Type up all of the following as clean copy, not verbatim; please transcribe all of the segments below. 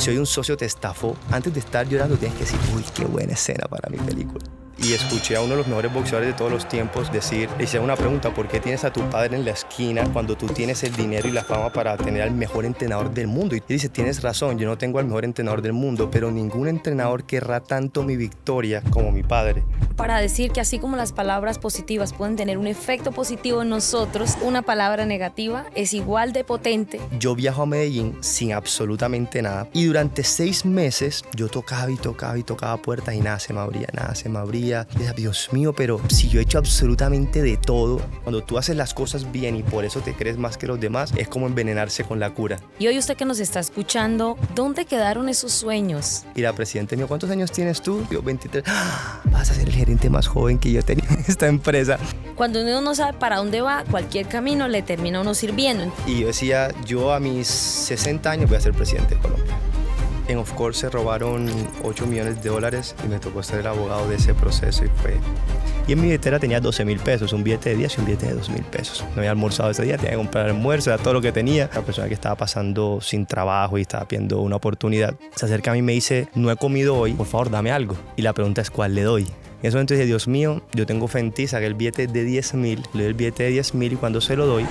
Si hoy un socio te estafó, antes de estar llorando tienes que decir, uy, qué buena escena para mi película. Y escuché a uno de los mejores boxeadores de todos los tiempos decir, le hice una pregunta, ¿por qué tienes a tu padre en la esquina cuando tú tienes el dinero y la fama para tener al mejor entrenador del mundo? Y dice, tienes razón, yo no tengo al mejor entrenador del mundo, pero ningún entrenador querrá tanto mi victoria como mi padre. Para decir que así como las palabras positivas pueden tener un efecto positivo en nosotros, una palabra negativa es igual de potente. Yo viajo a Medellín sin absolutamente nada y durante 6 meses yo tocaba y tocaba y tocaba puertas y nada se me abría, nada se me abría. Dios mío, pero si yo he hecho absolutamente de todo, cuando tú haces las cosas bien y por eso te crees más que los demás, es como envenenarse con la cura. Y hoy usted que nos está escuchando, ¿dónde quedaron esos sueños? Y la presidenta mío, ¿cuántos años tienes tú? Yo 23. Vas a ser el gerente más joven que yo tenía en esta empresa. Cuando uno no sabe para dónde va, cualquier camino le termina a uno sirviendo. Y yo decía, yo a mis 60 años voy a ser presidente de Colombia. En Of Course se robaron $8 millones y me tocó ser el abogado de ese proceso y en mi billetera tenía 12,000 pesos, un billete de 10 y un billete de 2,000 pesos. No había almorzado ese día, tenía que comprar almuerzo, era todo lo que tenía. La persona que estaba pasando sin trabajo y estaba pidiendo una oportunidad se acerca a mí y me dice, no he comido hoy, por favor dame algo. Y la pregunta es, ¿cuál le doy? En ese momento dije, Dios mío, yo tengo fe en ti, saqué el billete de 10,000, le doy el billete de 10,000 y cuando se lo doy,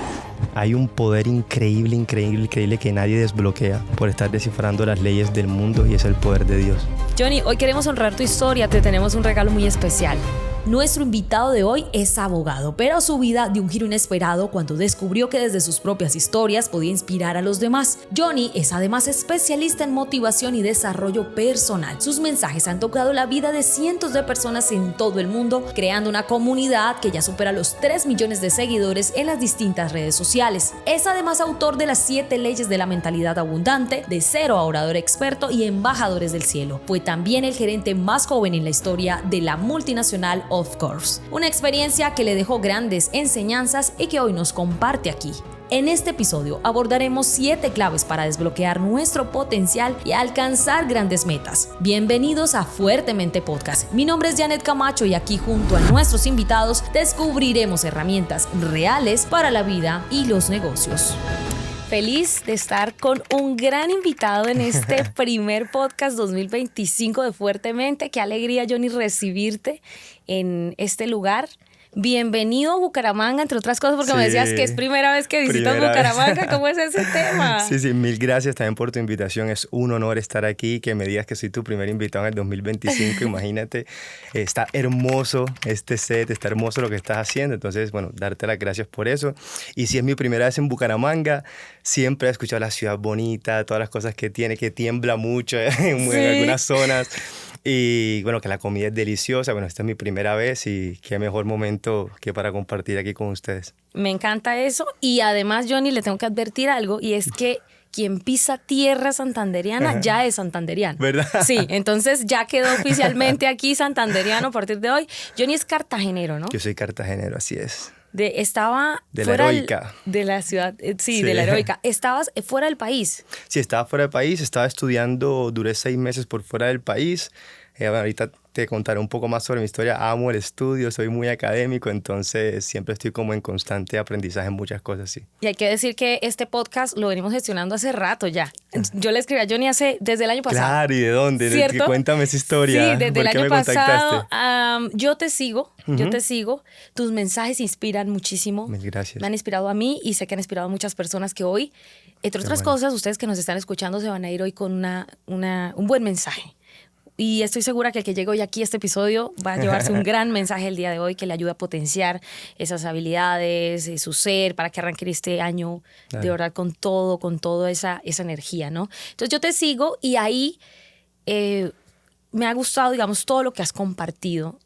hay un poder increíble que nadie desbloquea por estar descifrando las leyes del mundo y es el poder de Dios. Johnny, hoy queremos honrar tu historia, te tenemos un regalo muy especial. Nuestro invitado de hoy es abogado, pero su vida dio un giro inesperado cuando descubrió que desde sus propias historias podía inspirar a los demás. Johnny es además especialista en motivación y desarrollo personal. Sus mensajes han tocado la vida de cientos de personas en todo el mundo, creando una comunidad que ya supera los 3 millones de seguidores en las distintas redes sociales. Es además autor de las 7 leyes de la mentalidad abundante, de 0 a orador experto y embajadores del cielo. Fue también el gerente más joven en la historia de la multinacional Of Course, una experiencia que le dejó grandes enseñanzas y que hoy nos comparte aquí. En este episodio abordaremos 7 claves para desbloquear nuestro potencial y alcanzar grandes metas. Bienvenidos a Fuertemente Podcast. Mi nombre es Janet Camacho y aquí junto a nuestros invitados descubriremos herramientas reales para la vida y los negocios. Feliz de estar con un gran invitado en este primer podcast 2025 de Fuertemente. Qué alegría, Johnny, recibirte en este lugar. Bienvenido a Bucaramanga, entre otras cosas, porque me decías que es primera vez que visitas Bucaramanga. ¿Cómo es ese tema? Sí, mil gracias también por tu invitación. Es un honor estar aquí, que me digas que soy tu primer invitado en el 2025. Imagínate, está hermoso este set, está hermoso lo que estás haciendo. Entonces, bueno, darte las gracias por eso. Y si es mi primera vez en Bucaramanga, siempre he escuchado la ciudad bonita, todas las cosas que tiene, que tiembla mucho en algunas zonas. Y bueno, que la comida es deliciosa. Bueno, esta es mi primera vez y qué mejor momento que para compartir aquí con ustedes. Me encanta eso. Y además, Johnny, le tengo que advertir algo y es que quien pisa tierra santanderiana ya es santanderiano. ¿Verdad? Sí, entonces ya quedó oficialmente aquí santanderiano a partir de hoy. Johnny es cartagenero, ¿no? Yo soy cartagenero, así es. Estaba de fuera la heroica. De la ciudad, sí, de la heroica. ¿Estabas fuera del país? Sí, estaba fuera del país, estaba estudiando, duré 6 meses por fuera del país. Bueno, ahorita te contaré un poco más sobre mi historia. Amo el estudio, soy muy académico, entonces siempre estoy como en constante aprendizaje en muchas cosas, sí. Y hay que decir que este podcast lo venimos gestionando hace rato ya. Yo le escribí a Johnny desde el año pasado. Claro, ¿y de dónde? ¿Cierto? Cuéntame esa historia. Sí, desde el año pasado. Yo te sigo. Tus mensajes inspiran muchísimo. Mil gracias. Me han inspirado a mí y sé que han inspirado a muchas personas que hoy, entre otras cosas, ustedes que nos están escuchando se van a ir hoy con un buen mensaje. Y estoy segura que el que llegue hoy aquí a este episodio va a llevarse un gran mensaje el día de hoy que le ayuda a potenciar esas habilidades, su ser, para que arranque este año de verdad con toda esa energía, ¿no? Entonces yo te sigo y ahí me ha gustado, digamos, todo lo que has compartido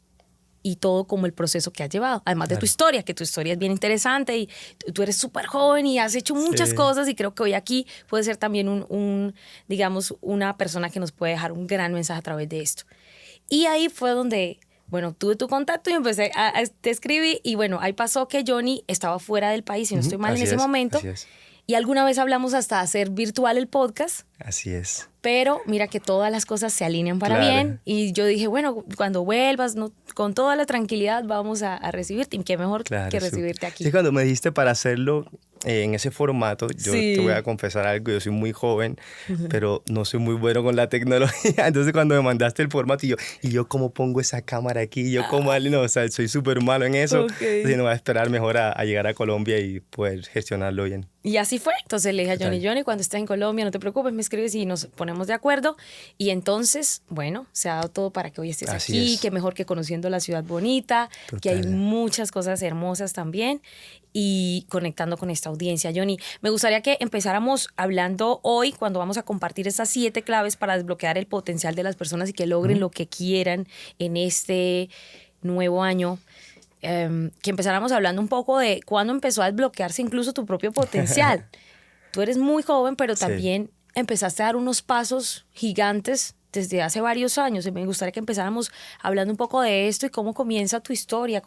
y todo como el proceso que has llevado, además de tu historia, que tu historia es bien interesante y tú eres súper joven y has hecho muchas cosas y creo que hoy aquí puede ser también digamos, una persona que nos puede dejar un gran mensaje a través de esto. Y ahí fue donde, bueno, tuve tu contacto y empecé te escribí y bueno, ahí pasó que Johnny estaba fuera del país, si no estoy mal en ese momento. Así es. Y alguna vez hablamos hasta hacer virtual el podcast. Así es. Pero mira que todas las cosas se alinean para bien. Y yo dije, bueno, cuando vuelvas, con toda la tranquilidad vamos a recibirte. Y qué mejor que recibirte aquí. Sí, cuando me dijiste para hacerlo, en ese formato. Yo Sí. te voy a confesar algo, yo soy muy joven, pero no soy muy bueno con la tecnología. Entonces cuando me mandaste el formato y yo ¿cómo pongo esa cámara aquí? Y yo ¿cómo? No, o sea, soy súper malo en eso. Ok. Entonces no voy a esperar mejor a llegar a Colombia y poder gestionarlo bien. Y así fue. Entonces le dije a Total. Johnny, cuando estés en Colombia, no te preocupes, me escribes y nos ponemos de acuerdo. Y entonces, bueno, se ha dado todo para que hoy estés Así aquí, es. que mejor que conociendo la ciudad bonita, que hay Total. muchas cosas hermosas también y conectando con esta audiencia. Johnny, me gustaría que empezáramos hablando hoy, cuando vamos a compartir esas 7 claves para desbloquear el potencial de las personas y que logren lo que quieran en este nuevo año. Que empezáramos hablando un poco de cuándo empezó a desbloquearse incluso tu propio potencial. Tú eres muy joven, pero Sí. también empezaste a dar unos pasos gigantes desde hace varios años. Y me gustaría que empezáramos hablando un poco de esto y cómo comienza tu historia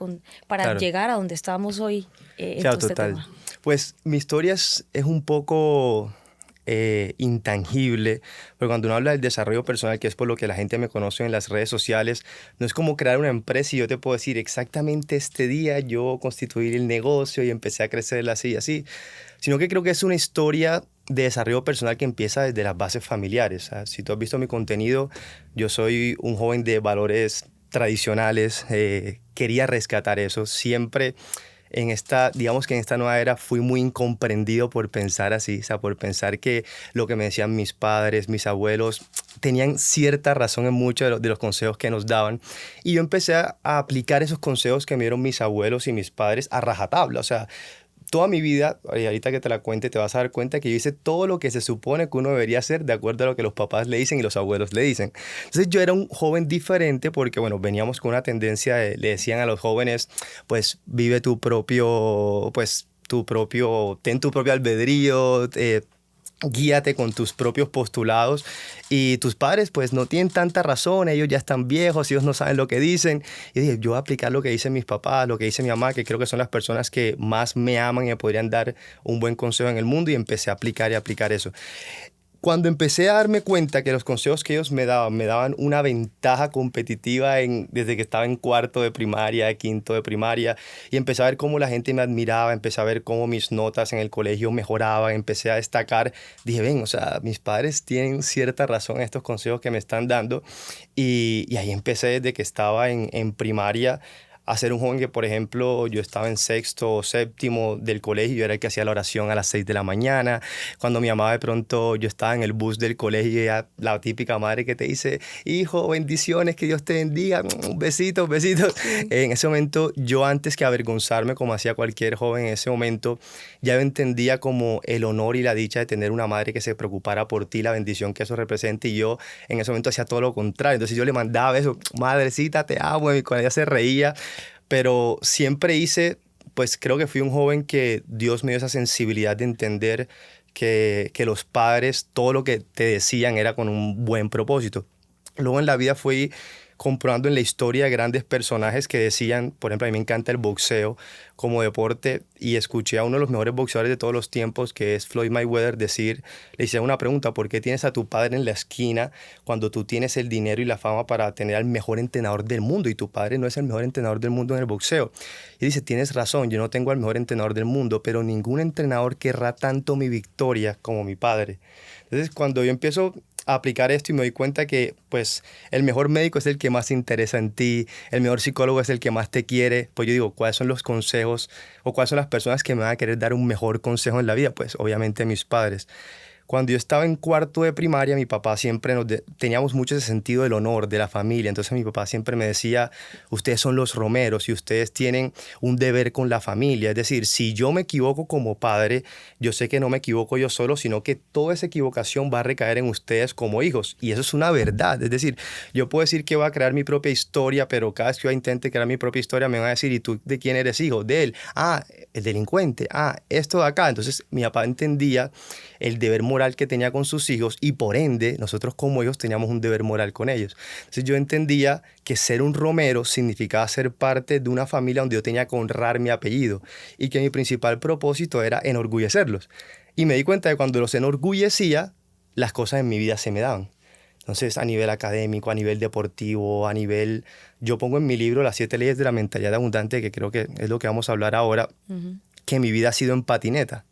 para Claro. llegar a donde estamos hoy en Claro, todo este total. tema. Pues mi historia es un poco intangible, pero cuando uno habla del desarrollo personal, que es por lo que la gente me conoce en las redes sociales, no es como crear una empresa y yo te puedo decir exactamente este día yo constituí el negocio y empecé a crecer así y así, sino que creo que es una historia de desarrollo personal que empieza desde las bases familiares. O sea, si tú has visto mi contenido, yo soy un joven de valores tradicionales, quería rescatar eso, siempre digamos que en esta nueva era fui muy incomprendido por pensar así, o sea, por pensar que lo que me decían mis padres, mis abuelos, tenían cierta razón en muchos de los consejos que nos daban. Y yo empecé a aplicar esos consejos que me dieron mis abuelos y mis padres a rajatabla, o sea, toda mi vida, y ahorita que te la cuente, te vas a dar cuenta que yo hice todo lo que se supone que uno debería hacer de acuerdo a lo que los papás le dicen y los abuelos le dicen. Entonces yo era un joven diferente porque, bueno, veníamos con una tendencia le decían a los jóvenes, pues vive ten tu propio albedrío, guíate con tus propios postulados y tus padres pues no tienen tanta razón, ellos ya están viejos, ellos no saben lo que dicen. Y dije, yo voy a aplicar lo que dicen mis papás, lo que dice mi mamá, que creo que son las personas que más me aman y me podrían dar un buen consejo en el mundo, y empecé a aplicar eso. Cuando empecé a darme cuenta que los consejos que ellos me daban una ventaja competitiva desde que estaba en cuarto de primaria, quinto de primaria, y empecé a ver cómo la gente me admiraba, empecé a ver cómo mis notas en el colegio mejoraban, empecé a destacar, dije, ven, o sea, mis padres tienen cierta razón en estos consejos que me están dando, y ahí empecé desde que estaba en primaria a ser un joven que, por ejemplo, yo estaba en sexto o séptimo del colegio, yo era el que hacía la oración a las 6 de la mañana. Cuando mi mamá de pronto, yo estaba en el bus del colegio y ella, la típica madre que te dice, hijo, bendiciones, que Dios te bendiga, besitos, besitos. Sí. En ese momento, yo antes que avergonzarme como hacía cualquier joven en ese momento, ya entendía como el honor y la dicha de tener una madre que se preocupara por ti, la bendición que eso representa, y yo en ese momento hacía todo lo contrario. Entonces yo le mandaba eso, madrecita, te amo, y cuando ella se reía, pero siempre pues creo que fui un joven que Dios me dio esa sensibilidad de entender que los padres, todo lo que te decían era con un buen propósito. Luego en la vida fui comprobando en la historia grandes personajes que decían, por ejemplo, a mí me encanta el boxeo como deporte, y escuché a uno de los mejores boxeadores de todos los tiempos, que es Floyd Mayweather, le hice una pregunta: ¿por qué tienes a tu padre en la esquina cuando tú tienes el dinero y la fama para tener al mejor entrenador del mundo, y tu padre no es el mejor entrenador del mundo en el boxeo? Y dice, tienes razón, yo no tengo al mejor entrenador del mundo, pero ningún entrenador querrá tanto mi victoria como mi padre. Entonces, cuando yo empiezo a aplicar esto y me doy cuenta que pues el mejor médico es el que más se interesa en ti, el mejor psicólogo es el que más te quiere, pues yo digo, ¿cuáles son los consejos o cuáles son las personas que me van a querer dar un mejor consejo en la vida? Pues obviamente mis padres. Cuando yo estaba en cuarto de primaria, mi papá siempre teníamos mucho ese sentido del honor, de la familia. Entonces mi papá siempre me decía, ustedes son los romeros y ustedes tienen un deber con la familia. Es decir, si yo me equivoco como padre, yo sé que no me equivoco yo solo, sino que toda esa equivocación va a recaer en ustedes como hijos. Y eso es una verdad. Es decir, yo puedo decir que voy a crear mi propia historia, pero cada vez que yo intente crear mi propia historia me van a decir, ¿y tú de quién eres hijo? De él. Ah, el delincuente. Ah, esto de acá. Entonces mi papá entendía el deber moral que tenía con sus hijos, y por ende nosotros como hijos teníamos un deber moral con ellos. Entonces yo entendía que ser un romero significaba ser parte de una familia donde yo tenía que honrar mi apellido, y que mi principal propósito era enorgullecerlos. Y me di cuenta de que cuando los enorgullecía, las cosas en mi vida se me daban. Entonces, a nivel académico, a nivel deportivo, yo pongo en mi libro las 7 leyes de la mentalidad abundante, que creo que es lo que vamos a hablar ahora, que mi vida ha sido en patineta.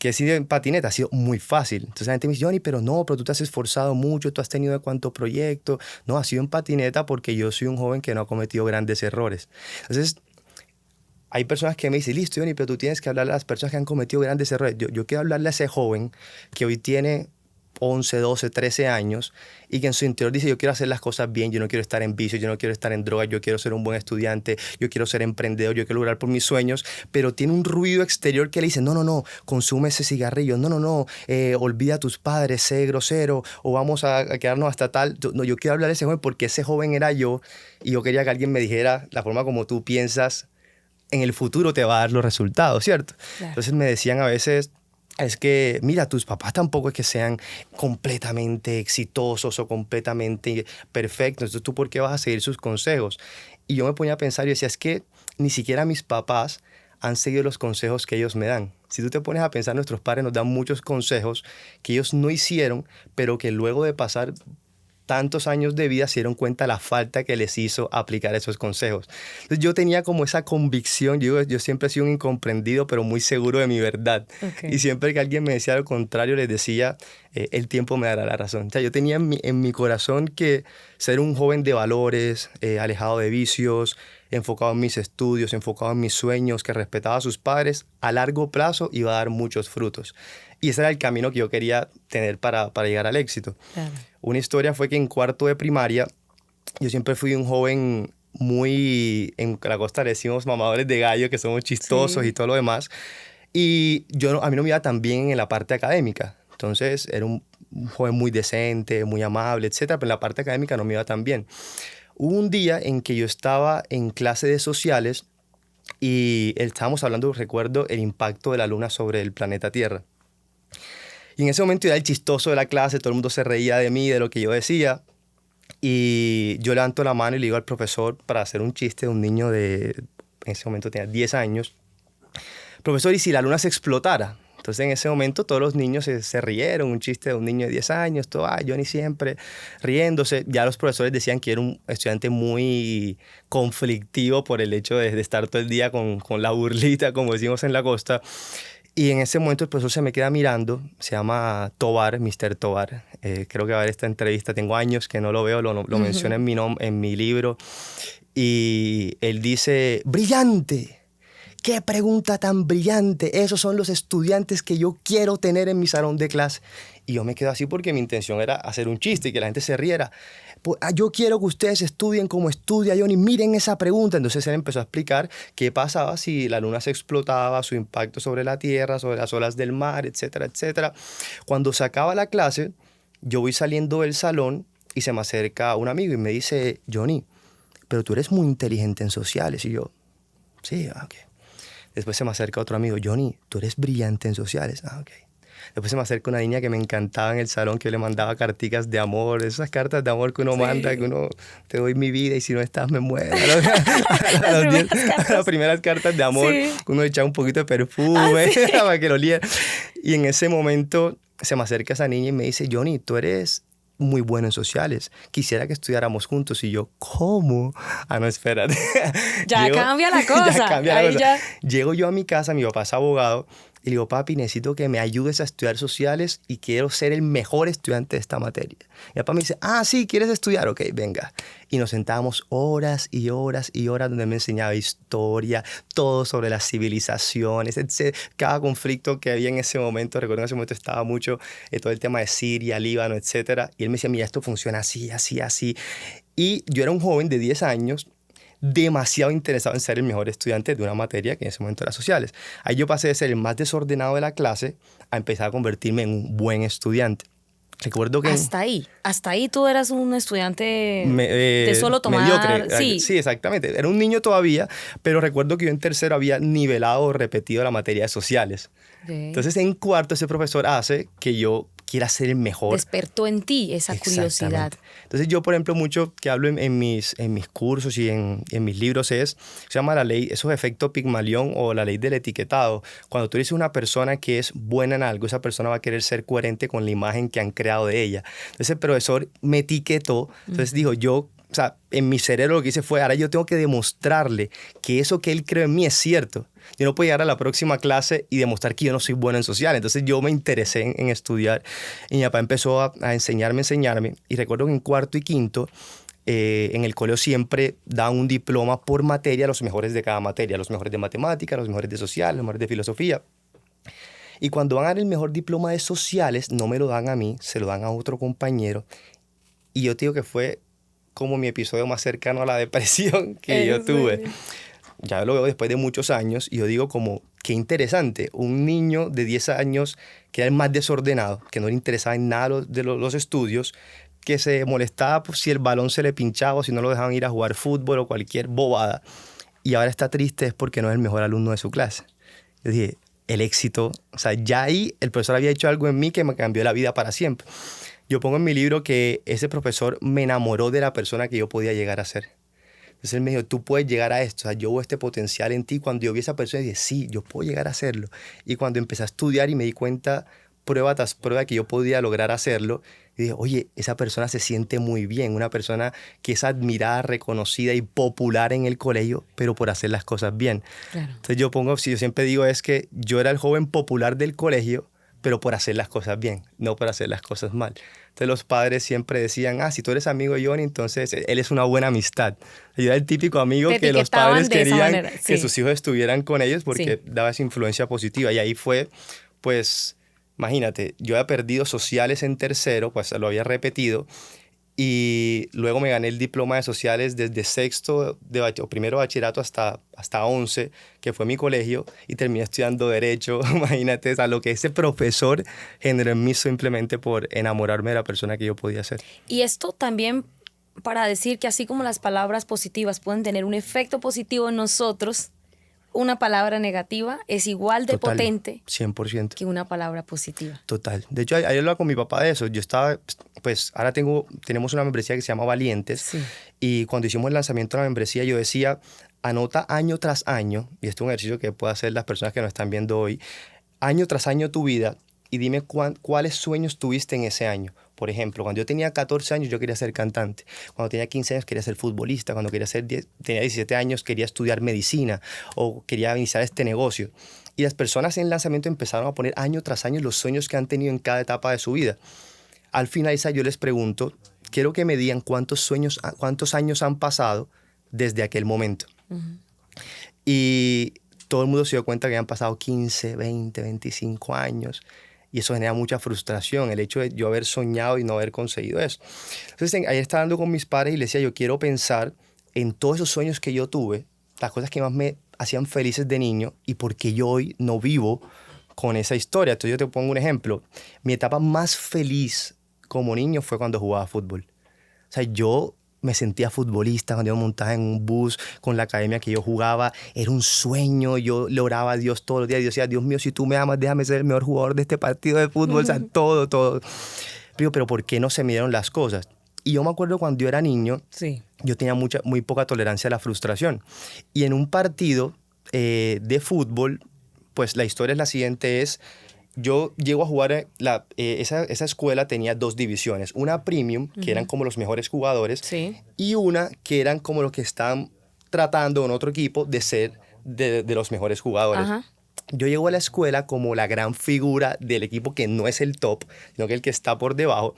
que he sido en patineta ha sido muy fácil. Entonces la gente me dice, Johnny, pero tú te has esforzado mucho, tú has tenido de cuánto proyecto. No, ha sido en patineta porque yo soy un joven que no ha cometido grandes errores. Entonces, hay personas que me dicen, listo, Johnny, pero tú tienes que hablarle a las personas que han cometido grandes errores. Yo quiero hablarle a ese joven que hoy tiene 11, 12, 13 años y que en su interior dice, yo quiero hacer las cosas bien, yo no quiero estar en vicio, yo no quiero estar en drogas, yo quiero ser un buen estudiante, yo quiero ser emprendedor, yo quiero lograr por mis sueños, pero tiene un ruido exterior que le dice, no, consume ese cigarrillo, no, olvida a tus padres, sé grosero, o vamos a quedarnos hasta tal. Yo quiero hablar a ese joven porque ese joven era yo y yo quería que alguien me dijera la forma como tú piensas en el futuro te va a dar los resultados, ¿cierto? Claro. Entonces me decían a veces, es que, mira, tus papás tampoco es que sean completamente exitosos o completamente perfectos, entonces tú, ¿por qué vas a seguir sus consejos? Y yo me ponía a pensar y decía, es que ni siquiera mis papás han seguido los consejos que ellos me dan. Si tú te pones a pensar, nuestros padres nos dan muchos consejos que ellos no hicieron, pero que luego de pasar tantos años de vida se dieron cuenta la falta que les hizo aplicar esos consejos. Entonces yo tenía como esa convicción, yo siempre he sido un incomprendido, pero muy seguro de mi verdad. Okay. Y siempre que alguien me decía lo contrario, les decía, el tiempo me dará la razón. O sea, yo tenía en mi corazón que ser un joven de valores, alejado de vicios, enfocado en mis estudios, enfocado en mis sueños, que respetaba a sus padres, a largo plazo iba a dar muchos frutos. Y ese era el camino que yo quería tener para llegar al éxito. Claro. Una historia fue que en cuarto de primaria, yo siempre fui un joven muy, en la costa le decimos mamadores de gallo, que somos chistosos, sí, y todo lo demás. Y a mí no me iba tan bien en la parte académica. Entonces era un joven muy decente, muy amable, etcétera, pero en la parte académica no me iba tan bien. Hubo un día en que yo estaba en clase de sociales y estábamos hablando, recuerdo, el impacto de la luna sobre el planeta Tierra. Y en ese momento era el chistoso de la clase, todo el mundo se reía de mí, de lo que yo decía. Y yo levanto la mano y le digo al profesor para hacer un chiste de un niño en ese momento tenía 10 años. Profesor, ¿y si la luna se explotara? Entonces en ese momento todos los niños se rieron, un chiste de un niño de 10 años, todo, Johnny siempre riéndose. Ya los profesores decían que era un estudiante muy conflictivo por el hecho de estar todo el día con la burlita, como decimos en la costa. Y en ese momento el profesor se me queda mirando, se llama Tobar, Mr. Tobar. Creo que va a ver esta entrevista, tengo años que no lo veo, lo menciona en mi libro. Y él dice, ¡brillante! ¡Qué pregunta tan brillante! Esos son los estudiantes que yo quiero tener en mi salón de clase. Y yo me quedo así porque mi intención era hacer un chiste y que la gente se riera. Pues, yo quiero que ustedes estudien como estudia Johnny, miren esa pregunta. Entonces él empezó a explicar qué pasaba si la luna se explotaba, su impacto sobre la Tierra, sobre las olas del mar, etcétera, etcétera. Cuando se acaba la clase, yo voy saliendo del salón y se me acerca un amigo y me dice, Johnny, pero tú eres muy inteligente en sociales. Y yo, sí, ok. Después se me acerca otro amigo, Johnny, tú eres brillante en sociales. Ok. Después se me acerca una niña que me encantaba en el salón, que yo le mandaba carticas de amor, esas cartas de amor que uno manda, que uno, te doy mi vida y si no estás me muero. Las primeras cartas de amor, sí, uno le echaba un poquito de perfume, sí, para que lo oliera. Y en ese momento se me acerca esa niña y me dice, Johnny, tú eres muy bueno en sociales, quisiera que estudiáramos juntos. Y yo, ¿cómo? No, espérate. Cambia la cosa. Ya cambia la cosa. Llego yo a mi casa, mi papá es abogado, y le digo, papi, necesito que me ayudes a estudiar sociales y quiero ser el mejor estudiante de esta materia. Y mi papá me dice, sí, ¿quieres estudiar? Ok, venga. Y nos sentábamos horas y horas y horas donde me enseñaba historia, todo sobre las civilizaciones, etc. Cada conflicto que había en ese momento, recuerdo en ese momento estaba mucho todo el tema de Siria, Líbano, etc. Y él me decía, mira, esto funciona así, así, así. Y yo era un joven de 10 años, demasiado interesado en ser el mejor estudiante de una materia que en ese momento era sociales. Ahí yo pasé de ser el más desordenado de la clase a empezar a convertirme en un buen estudiante. Recuerdo que hasta ahí tú eras un estudiante de solo tomar... mediocre. Sí. Sí, exactamente. Era un niño todavía, pero recuerdo que yo en tercero había nivelado o repetido la materia de sociales. Okay. Entonces en cuarto ese profesor hace que yo quiera ser el mejor. Despertó en ti esa curiosidad. Entonces yo, por ejemplo, mucho que hablo en mis cursos y en mis libros se llama la ley, esos efectos Pigmalión o la ley del etiquetado. Cuando tú eres una persona que es buena en algo, esa persona va a querer ser coherente con la imagen que han creado de ella. Entonces el profesor me etiquetó, entonces dijo, yo o sea, en mi cerebro lo que hice fue, ahora yo tengo que demostrarle que eso que él cree en mí es cierto. Yo no puedo llegar a la próxima clase y demostrar que yo no soy bueno en social. Entonces yo me interesé en estudiar y mi papá empezó a enseñarme. Y recuerdo que en cuarto y quinto, en el colegio siempre daban un diploma por materia a los mejores de cada materia, los mejores de matemáticas, los mejores de social, los mejores de filosofía. Y cuando van a dar el mejor diploma de sociales, no me lo dan a mí, se lo dan a otro compañero. Y yo te digo que fue como mi episodio más cercano a la depresión que yo tuve. Ya lo veo después de muchos años y yo digo como, qué interesante, un niño de 10 años que era el más desordenado, que no le interesaba en nada de los estudios, que se molestaba si el balón se le pinchaba o si no lo dejaban ir a jugar fútbol o cualquier bobada. Y ahora está triste es porque no es el mejor alumno de su clase. Yo dije, el éxito, o sea, ya ahí el profesor había hecho algo en mí que me cambió la vida para siempre. Yo pongo en mi libro que ese profesor me enamoró de la persona que yo podía llegar a ser. Entonces él me dijo, tú puedes llegar a esto, o sea, yo veo este potencial en ti. Cuando yo vi a esa persona, dije, sí, yo puedo llegar a hacerlo. Y cuando empecé a estudiar y me di cuenta, prueba tras prueba, que yo podía lograr hacerlo, y dije, oye, esa persona se siente muy bien, una persona que es admirada, reconocida y popular en el colegio, pero por hacer las cosas bien. Claro. Entonces yo pongo, si yo siempre digo, es que yo era el joven popular del colegio, pero por hacer las cosas bien, no por hacer las cosas mal. Entonces los padres siempre decían, si tú eres amigo de Johnny, entonces él es una buena amistad. Yo era el típico amigo que los padres querían que sus hijos estuvieran con ellos porque daba esa influencia positiva. Y ahí fue, pues, imagínate, yo había perdido sociales en tercero, pues lo había repetido. Y luego me gané el diploma de sociales desde sexto, primero de bachillerato hasta 11, que fue mi colegio, y terminé estudiando Derecho. Imagínate, o sea, lo que ese profesor generó en mí simplemente por enamorarme de la persona que yo podía ser. Y esto también para decir que así como las palabras positivas pueden tener un efecto positivo en nosotros, una palabra negativa es igual de potente 100%. Que una palabra positiva. Total. De hecho, ayer hablaba con mi papá de eso. Yo estaba, pues ahora tenemos una membresía que se llama Valientes. Sí. Y cuando hicimos el lanzamiento de la membresía, yo decía, anota año tras año, y esto es un ejercicio que pueden hacer las personas que nos están viendo hoy, año tras año tu vida, y dime cuáles sueños tuviste en ese año. Por ejemplo, cuando yo tenía 14 años yo quería ser cantante. Cuando tenía 15 años quería ser futbolista. Cuando tenía 17 años quería estudiar medicina o quería iniciar este negocio. Y las personas en el lanzamiento empezaron a poner año tras año los sueños que han tenido en cada etapa de su vida. Al finalizar yo les pregunto, quiero que me digan cuántos años han pasado desde aquel momento. Uh-huh. Y todo el mundo se dio cuenta que habían pasado 15, 20, 25 años. Y eso genera mucha frustración, el hecho de yo haber soñado y no haber conseguido eso. Entonces, ayer estaba hablando con mis padres y les decía, yo quiero pensar en todos esos sueños que yo tuve, las cosas que más me hacían felices de niño y por qué yo hoy no vivo con esa historia. Entonces, yo te pongo un ejemplo. Mi etapa más feliz como niño fue cuando jugaba fútbol. O sea, yo me sentía futbolista cuando yo montaba en un bus con la academia que yo jugaba. Era un sueño. Yo le oraba a Dios todos los días. Yo decía, Dios mío, si tú me amas, déjame ser el mejor jugador de este partido de fútbol. O sea, todo. Pero ¿por qué no se me dieron las cosas? Y yo me acuerdo cuando yo era niño, yo tenía muy poca tolerancia a la frustración. Y en un partido de fútbol, pues la historia es la siguiente, yo llego a jugar, esa escuela tenía 2 divisiones, una premium, que eran como los mejores jugadores, y una que eran como los que estaban tratando en otro equipo de ser de los mejores jugadores. Ajá. Yo llego a la escuela como la gran figura del equipo que no es el top, sino que el que está por debajo.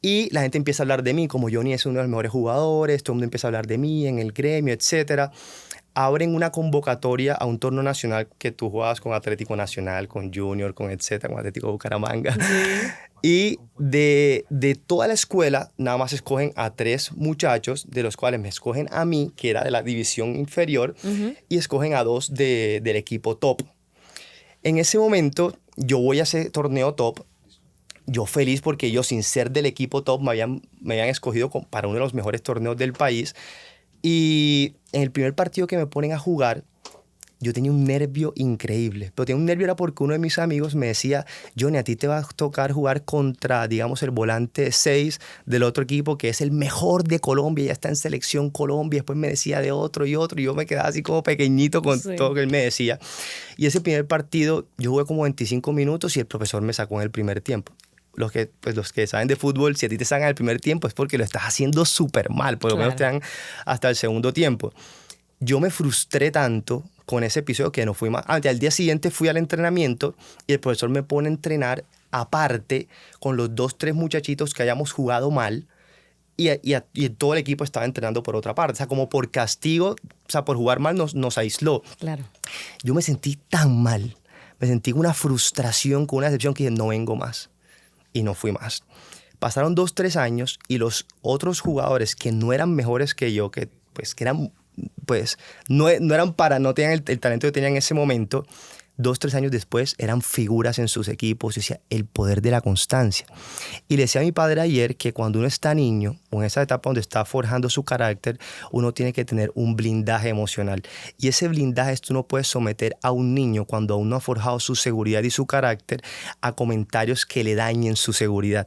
Y la gente empieza a hablar de mí, como Johnny es uno de los mejores jugadores, todo el mundo empieza a hablar de mí en el gremio, etc. Abren una convocatoria a un torneo nacional que tú jugabas con Atlético Nacional, con Junior, con etcétera, con Atlético Bucaramanga. Sí. Y de toda la escuela, nada más escogen a 3 muchachos, de los cuales me escogen a mí, que era de la división inferior, y escogen a 2 del equipo top. En ese momento, yo voy a ese torneo top, yo feliz porque yo, sin ser del equipo top, me habían escogido para uno de los mejores torneos del país. Y en el primer partido que me ponen a jugar, yo tenía un nervio increíble. Pero tenía un nervio era porque uno de mis amigos me decía, Johnny, a ti te va a tocar jugar contra, digamos, el volante 6 del otro equipo, que es el mejor de Colombia, ya está en selección Colombia. Después me decía de otro y otro, y yo me quedaba así como pequeñito con todo lo que él me decía. Y ese primer partido, yo jugué como 25 minutos y el profesor me sacó en el primer tiempo. los que saben de fútbol, si a ti te sacan el primer tiempo es porque lo estás haciendo súper mal, por lo menos te dan hasta el segundo tiempo. Yo me frustré tanto con ese episodio que no fui más. Al día siguiente fui al entrenamiento y el profesor me pone a entrenar aparte con los 2-3 muchachitos que hayamos jugado mal y todo el equipo estaba entrenando por otra parte. O sea, como por castigo, o sea, por jugar mal nos aisló. Claro. Yo me sentí tan mal, me sentí con una frustración, con una decepción que dije, no vengo más. Y no fui más. Pasaron 2-3 años y los otros jugadores que no eran mejores que yo, que eran, no eran no tenían el talento que tenían en ese momento, 2-3 años después eran figuras en sus equipos. Yo decía, el poder de la constancia. Y le decía a mi padre ayer que cuando uno está niño, o en esa etapa donde está forjando su carácter, uno tiene que tener un blindaje emocional. Y ese blindaje tú no puedes someter a un niño cuando aún no ha forjado su seguridad y su carácter a comentarios que le dañen su seguridad.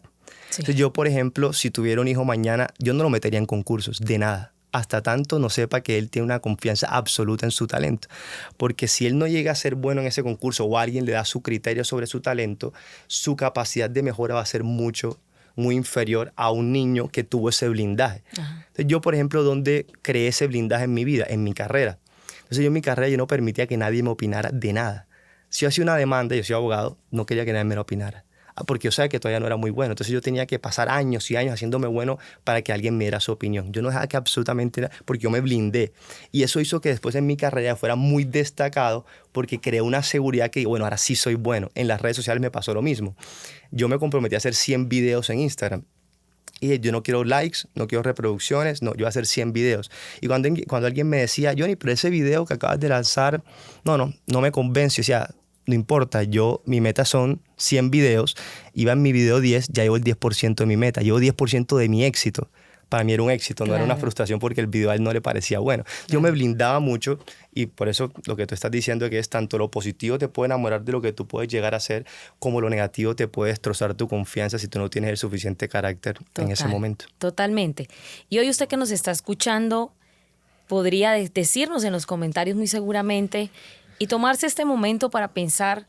Sí. Entonces yo, por ejemplo, si tuviera un hijo mañana, yo no lo metería en concursos, de nada. Hasta tanto no sepa que él tiene una confianza absoluta en su talento. Porque si él no llega a ser bueno en ese concurso o alguien le da su criterio sobre su talento, su capacidad de mejora va a ser muy inferior a un niño que tuvo ese blindaje. Entonces yo, por ejemplo, ¿dónde creé ese blindaje en mi vida? En mi carrera. Entonces yo en mi carrera yo no permitía que nadie me opinara de nada. Si yo hacía una demanda, yo soy abogado, no quería que nadie me lo opinara. Porque yo sabía que todavía no era muy bueno. Entonces yo tenía que pasar años y años haciéndome bueno para que alguien me diera su opinión. Yo no dejaba que absolutamente nada, porque yo me blindé. Y eso hizo que después en mi carrera fuera muy destacado porque creé una seguridad que, bueno, ahora sí soy bueno. En las redes sociales me pasó lo mismo. Yo me comprometí a hacer 100 videos en Instagram. Y yo no quiero likes, no quiero reproducciones, no, yo voy a hacer 100 videos. Y cuando alguien me decía, Johnny, pero ese video que acabas de lanzar, no me convence. O sea, no importa, mi meta son 100 videos, iba en mi video 10, ya llevo el 10% de mi meta, llevo 10% de mi éxito. Para mí era un éxito, no era una frustración porque el video a él no le parecía bueno. Yo me blindaba mucho y por eso lo que tú estás diciendo es que es tanto lo positivo te puede enamorar de lo que tú puedes llegar a ser, como lo negativo te puede destrozar tu confianza si tú no tienes el suficiente carácter en ese momento. Totalmente. Y hoy usted que nos está escuchando podría decirnos en los comentarios muy seguramente y tomarse este momento para pensar,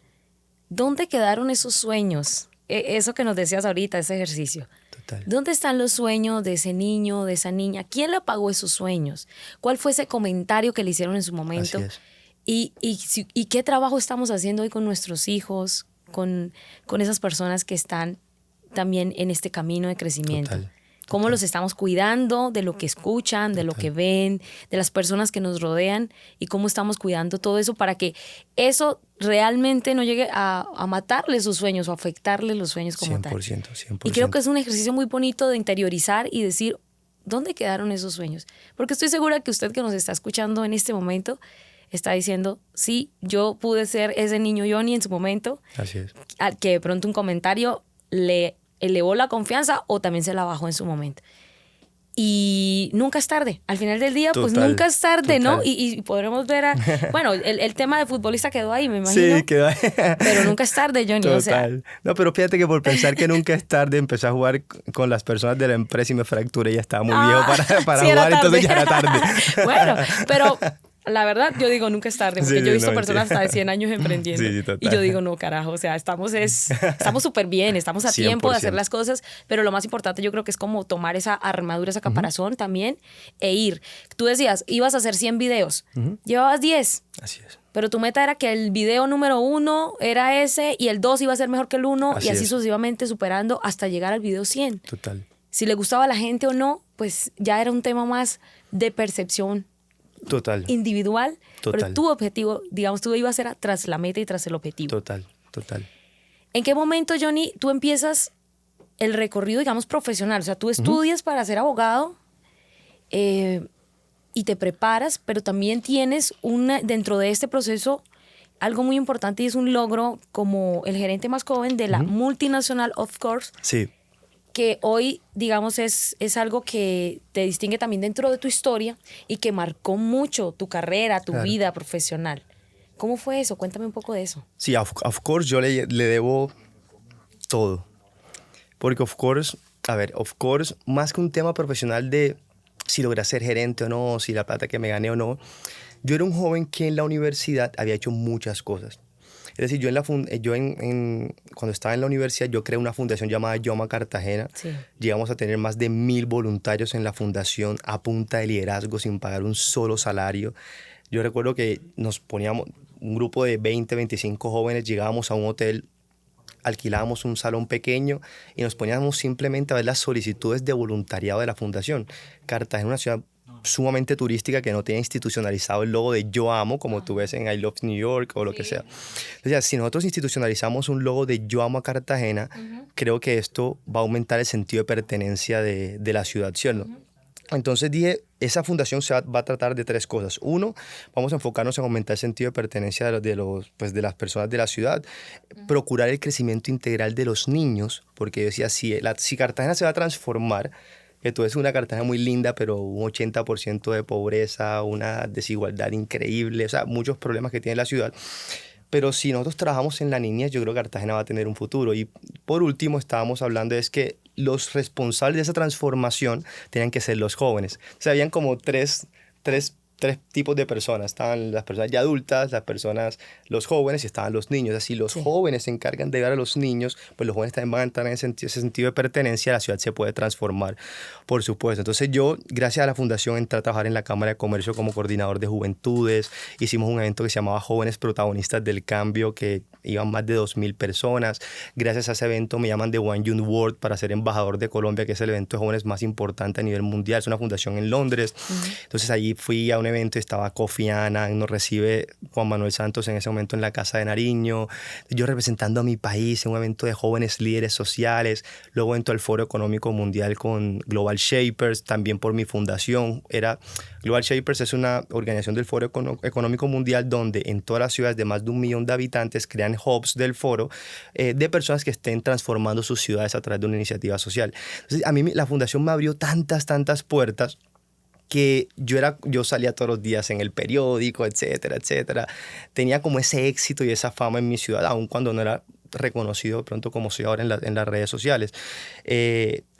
¿dónde quedaron esos sueños? Eso que nos decías ahorita, ese ejercicio. Total. ¿Dónde están los sueños de ese niño, de esa niña? ¿Quién le apagó esos sueños? ¿Cuál fue ese comentario que le hicieron en su momento? Así es. ¿Y qué trabajo estamos haciendo hoy con nuestros hijos, con esas personas que están también en este camino de crecimiento? Total. Cómo los estamos cuidando de lo que escuchan, de lo que ven, de las personas que nos rodean y cómo estamos cuidando todo eso para que eso realmente no llegue a matarle sus sueños o afectarle los sueños como 100%, tal. 100%. Y creo que es un ejercicio muy bonito de interiorizar y decir, ¿dónde quedaron esos sueños? Porque estoy segura que usted que nos está escuchando en este momento está diciendo, sí, yo pude ser ese niño Johnny en su momento. Así es. Al que de pronto un comentario le elevó la confianza o también se la bajó en su momento. Y nunca es tarde. Al final del día, pues nunca es tarde, ¿no? Y podremos ver bueno, el tema de futbolista quedó ahí, me imagino. Sí, quedó ahí. Pero nunca es tarde, Johnny. Total. O sea. No, pero fíjate que por pensar que nunca es tarde, empecé a jugar con las personas de la empresa y me fracturé y ya estaba muy viejo para sí, jugar, entonces ya era tarde. Bueno, pero la verdad, yo digo nunca es tarde, porque yo he visto personas hasta de 100 años emprendiendo. Sí, total. Y yo digo, no, carajo, o sea, estamos súper bien, estamos a tiempo de hacer las cosas, pero lo más importante yo creo que es como tomar esa armadura, esa caparazón también e ir. Tú decías, ibas a hacer 100 videos, llevabas 10. Así es. Pero tu meta era que el video número 1 era ese y el 2 iba a ser mejor que el 1 y así sucesivamente superando hasta llegar al video 100. Total. Si le gustaba a la gente o no, pues ya era un tema más de percepción. Total. Individual, Total. Pero tu objetivo, digamos, tú ibas a ser tras la meta y tras el objetivo. Total. ¿En qué momento, Johnny, tú empiezas el recorrido, digamos, profesional? O sea, tú estudias para ser abogado y te preparas, pero también tienes dentro de este proceso algo muy importante y es un logro como el gerente más joven de la multinacional, of course. Sí. Que hoy, digamos, es algo que te distingue también dentro de tu historia y que marcó mucho tu carrera, tu vida profesional. ¿Cómo fue eso? Cuéntame un poco de eso. Sí, of course, yo le debo todo. Porque of course, más que un tema profesional de si logré ser gerente o no, si la plata que me gané o no, yo era un joven que en la universidad había hecho muchas cosas. Es decir, yo, cuando estaba en la universidad, yo creé una fundación llamada Yo Amo a Cartagena. Sí. Llegamos a tener más de 1.000 voluntarios en la fundación a punta de liderazgo sin pagar un solo salario. Yo recuerdo que nos poníamos, un grupo de 20, 25 jóvenes, llegábamos a un hotel, alquilábamos un salón pequeño y nos poníamos simplemente a ver las solicitudes de voluntariado de la fundación. Cartagena es una ciudad sumamente turística que no tiene institucionalizado el logo de Yo Amo, como tú ves en I Love New York o lo que sea. O sea, si nosotros institucionalizamos un logo de Yo Amo a Cartagena, creo que esto va a aumentar el sentido de pertenencia de la ciudad, ¿cierto? Entonces dije, esa fundación va a tratar de 3 cosas. Uno, vamos a enfocarnos en aumentar el sentido de pertenencia de las personas de la ciudad, procurar el crecimiento integral de los niños, porque yo decía, si Cartagena se va a transformar, entonces es una Cartagena muy linda, pero un 80% de pobreza, una desigualdad increíble, o sea, muchos problemas que tiene la ciudad. Pero si nosotros trabajamos en la niñez, yo creo que Cartagena va a tener un futuro. Y por último, estábamos hablando de que los responsables de esa transformación tenían que ser los jóvenes. O sea, habían como tres tipos de personas. Estaban las personas ya adultas, los jóvenes y estaban los niños. Así los jóvenes se encargan de ayudar a los niños, pues los jóvenes también van a entrar en ese sentido de pertenencia, la ciudad se puede transformar, por supuesto. Entonces yo, gracias a la fundación, entré a trabajar en la Cámara de Comercio como coordinador de juventudes. Hicimos un evento que se llamaba Jóvenes Protagonistas del Cambio, que iban más de 2.000 personas. Gracias a ese evento me llaman de One Young World para ser embajador de Colombia, que es el evento de jóvenes más importante a nivel mundial. Es una fundación en Londres. Entonces allí fui a un evento, estaba Kofi Annan, nos recibe Juan Manuel Santos en ese momento en la Casa de Nariño, yo representando a mi país en un evento de jóvenes líderes sociales. Luego entro al Foro Económico Mundial con Global Shapers, también por mi fundación. Global Shapers es una organización del Foro Económico Mundial donde en todas las ciudades de más de 1 millón de habitantes crean hubs del foro de personas que estén transformando sus ciudades a través de una iniciativa social. Entonces, a mí la fundación me abrió tantas puertas que yo salía todos los días en el periódico, etcétera, etcétera. Tenía como ese éxito y esa fama en mi ciudad, aun cuando no era reconocido de pronto como soy ahora en las redes sociales.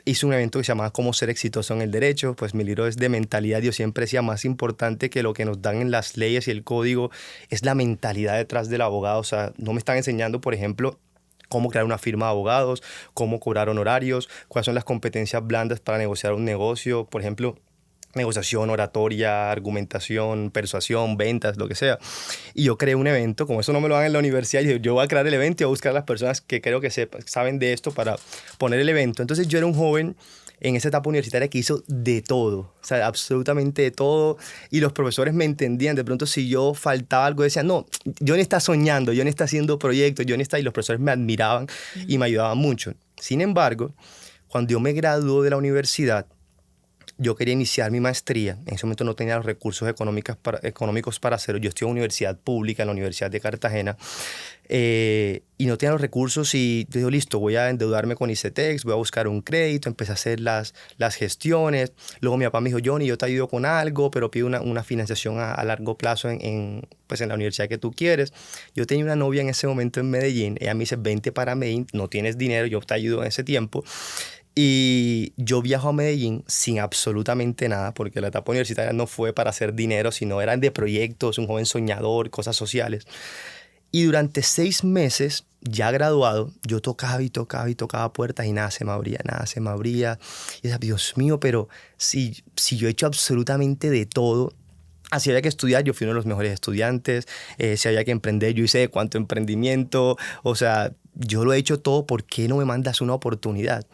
Hice un evento que se llamaba Cómo ser exitoso en el derecho. Pues mi libro es de mentalidad. Yo siempre decía, más importante que lo que nos dan en las leyes y el código es la mentalidad detrás del abogado. O sea, no me están enseñando, por ejemplo, cómo crear una firma de abogados, cómo cobrar honorarios, cuáles son las competencias blandas para negociar un negocio, por ejemplo, negociación, oratoria, argumentación, persuasión, ventas, lo que sea. Y yo creé un evento, como eso no me lo dan en la universidad, yo voy a crear el evento y voy a buscar a las personas que creo que saben de esto para poner el evento. Entonces yo era un joven en esa etapa universitaria que hizo de todo, o sea, absolutamente de todo, y los profesores me entendían. De pronto si yo faltaba algo decían, no, Johnny está soñando, Johnny está haciendo proyectos, Johnny está, y los profesores me admiraban y me ayudaban mucho. Sin embargo, cuando yo me gradué de la universidad, yo quería iniciar mi maestría. En ese momento no tenía los recursos económicos para hacerlo. Yo estoy en una universidad pública, en la Universidad de Cartagena, y no tenía los recursos, y yo digo, listo, voy a endeudarme con ICETEX, voy a buscar un crédito, empecé a hacer las gestiones. Luego mi papá me dijo, Johnny, yo te ayudo con algo, pero pido una financiación a largo plazo pues en la universidad que tú quieres. Yo tenía una novia en ese momento en Medellín. Ella me dice, vente para Medellín, no tienes dinero, yo te ayudo en ese tiempo. Y yo viajo a Medellín sin absolutamente nada, porque la etapa universitaria no fue para hacer dinero, sino eran de proyectos, un joven soñador, cosas sociales. Y durante 6 meses, ya graduado, yo tocaba puertas y nada se me abría, nada se me abría. Y decía, Dios mío, pero si yo he hecho absolutamente de todo. Si había que estudiar, yo fui uno de los mejores estudiantes. Si había que emprender, yo hice de cuánto emprendimiento. O sea, yo lo he hecho todo, ¿por qué no me mandas una oportunidad?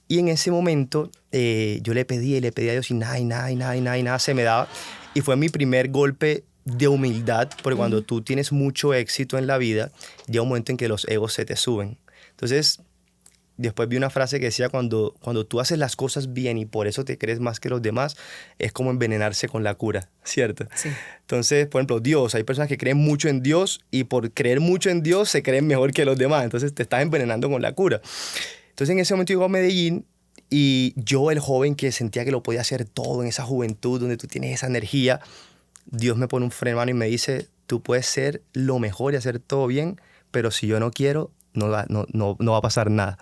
Y en ese momento yo le pedí a Dios y nada se me daba. Y fue mi primer golpe de humildad, porque cuando tú tienes mucho éxito en la vida, llega un momento en que los egos se te suben. Entonces, después vi una frase que decía, cuando tú haces las cosas bien y por eso te crees más que los demás, es como envenenarse con la cura, ¿cierto? Sí. Entonces, por ejemplo, Dios, hay personas que creen mucho en Dios y por creer mucho en Dios se creen mejor que los demás. Entonces te estás envenenando con la cura. Entonces en ese momento llego a Medellín y yo, el joven que sentía que lo podía hacer todo en esa juventud donde tú tienes esa energía, Dios me pone un freno en mano y me dice, tú puedes ser lo mejor y hacer todo bien, pero si yo no quiero, no va a pasar nada.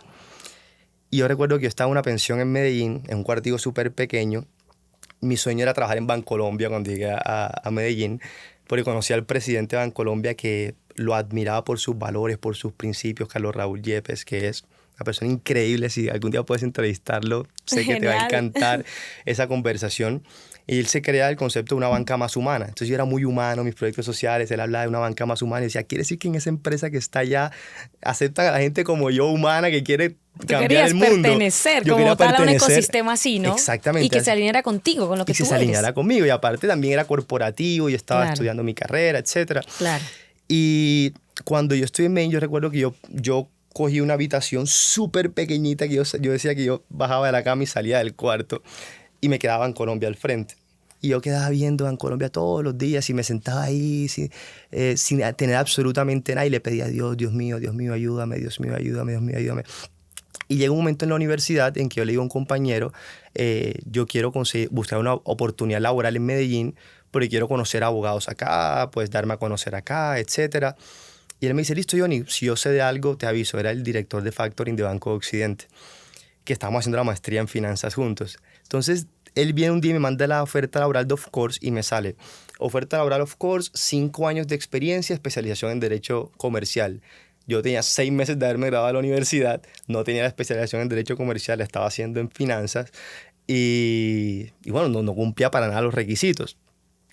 Y yo recuerdo que yo estaba en una pensión en Medellín, en un cuartico súper pequeño. Mi sueño era trabajar en Bancolombia cuando llegué a Medellín, porque conocí al presidente de Bancolombia, que lo admiraba por sus valores, por sus principios, Carlos Raúl Yepes, que es una persona increíble. Si algún día puedes entrevistarlo, sé que te va a encantar esa conversación. Y él se crea el concepto de una banca más humana. Entonces yo era muy humano, mis proyectos sociales, él hablaba de una banca más humana y decía, quiere decir que en esa empresa que está allá aceptan a la gente como yo, humana, que quiere cambiar el mundo. Pertenecer, yo como tal, a un pertenecer, ecosistema así, ¿no? Exactamente. Y que se alineara contigo, con lo que tú eres. Y se alineara conmigo. Y aparte también era corporativo, yo estaba estudiando mi carrera, etc. Claro. Y cuando yo estuve en Maine, yo recuerdo que yo cogí una habitación súper pequeñita que yo decía que yo bajaba de la cama y salía del cuarto y me quedaba en Colombia al frente. Y yo quedaba viendo en Colombia todos los días y me sentaba ahí sin tener absolutamente nada y le pedía a Dios, Dios mío, ayúdame, Dios mío, ayúdame, Dios mío, ayúdame. Y llega un momento en la universidad en que yo le digo a un compañero, yo quiero buscar una oportunidad laboral en Medellín porque quiero conocer abogados acá, pues darme a conocer acá, etc. Y él me dice, listo, Johnny, si yo sé de algo, te aviso. Era el director de Factoring de Banco de Occidente, que estábamos haciendo la maestría en finanzas juntos. Entonces, él viene un día y me manda la oferta laboral de Of Course y me sale oferta laboral Of Course, 5 años de experiencia, especialización en Derecho Comercial. Yo tenía 6 meses de haberme graduado de la universidad, no tenía la especialización en Derecho Comercial, la estaba haciendo en finanzas y bueno, no cumplía para nada los requisitos.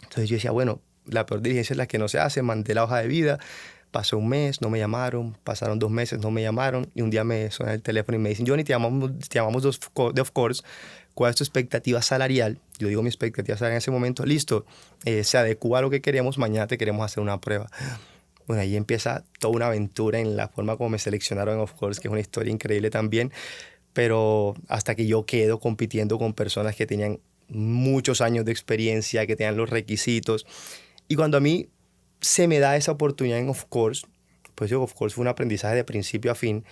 Entonces yo decía, bueno, la peor diligencia es la que no se hace, mandé la hoja de vida, pasó un mes, no me llamaron, pasaron 2 meses, no me llamaron y un día me suena el teléfono y me dicen, Johnny, te llamamos de Of Course, ¿cuál es tu expectativa salarial? Yo digo mi expectativa salarial en ese momento, listo, se adecua a lo que queremos, mañana te queremos hacer una prueba. Bueno, ahí empieza toda una aventura en la forma como me seleccionaron en Of Course, que es una historia increíble también, pero hasta que yo quedo compitiendo con personas que tenían muchos años de experiencia, que tenían los requisitos. Y cuando a mí se me da esa oportunidad en Of Course, pues Of Course fue un aprendizaje de principio a fin.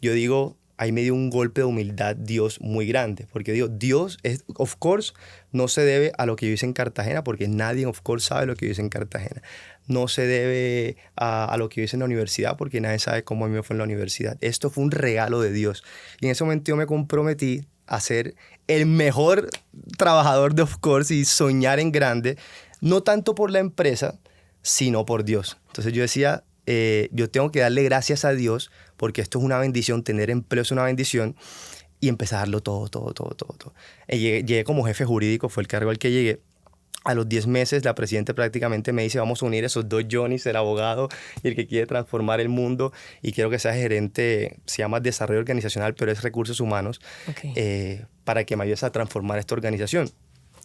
Yo digo, ahí me dio un golpe de humildad Dios muy grande, porque digo, Of Course no se debe a lo que yo hice en Cartagena, porque nadie en Of Course sabe lo que yo hice en Cartagena. No se debe a lo que yo hice en la universidad, porque nadie sabe cómo a mí me fue en la universidad. Esto fue un regalo de Dios. Y en ese momento yo me comprometí a ser el mejor trabajador de Of Course y soñar en grande, no tanto por la empresa, sino por Dios. Entonces yo decía, yo tengo que darle gracias a Dios porque esto es una bendición, tener empleo es una bendición, y empecé a darlo todo. Llegué como jefe jurídico, fue el cargo al que llegué. A los 10 meses la presidenta prácticamente me dice, vamos a unir esos 2 Johnnys, el abogado y el que quiere transformar el mundo, y quiero que seas gerente, se llama desarrollo organizacional, pero es recursos humanos, para que me ayudes a transformar esta organización.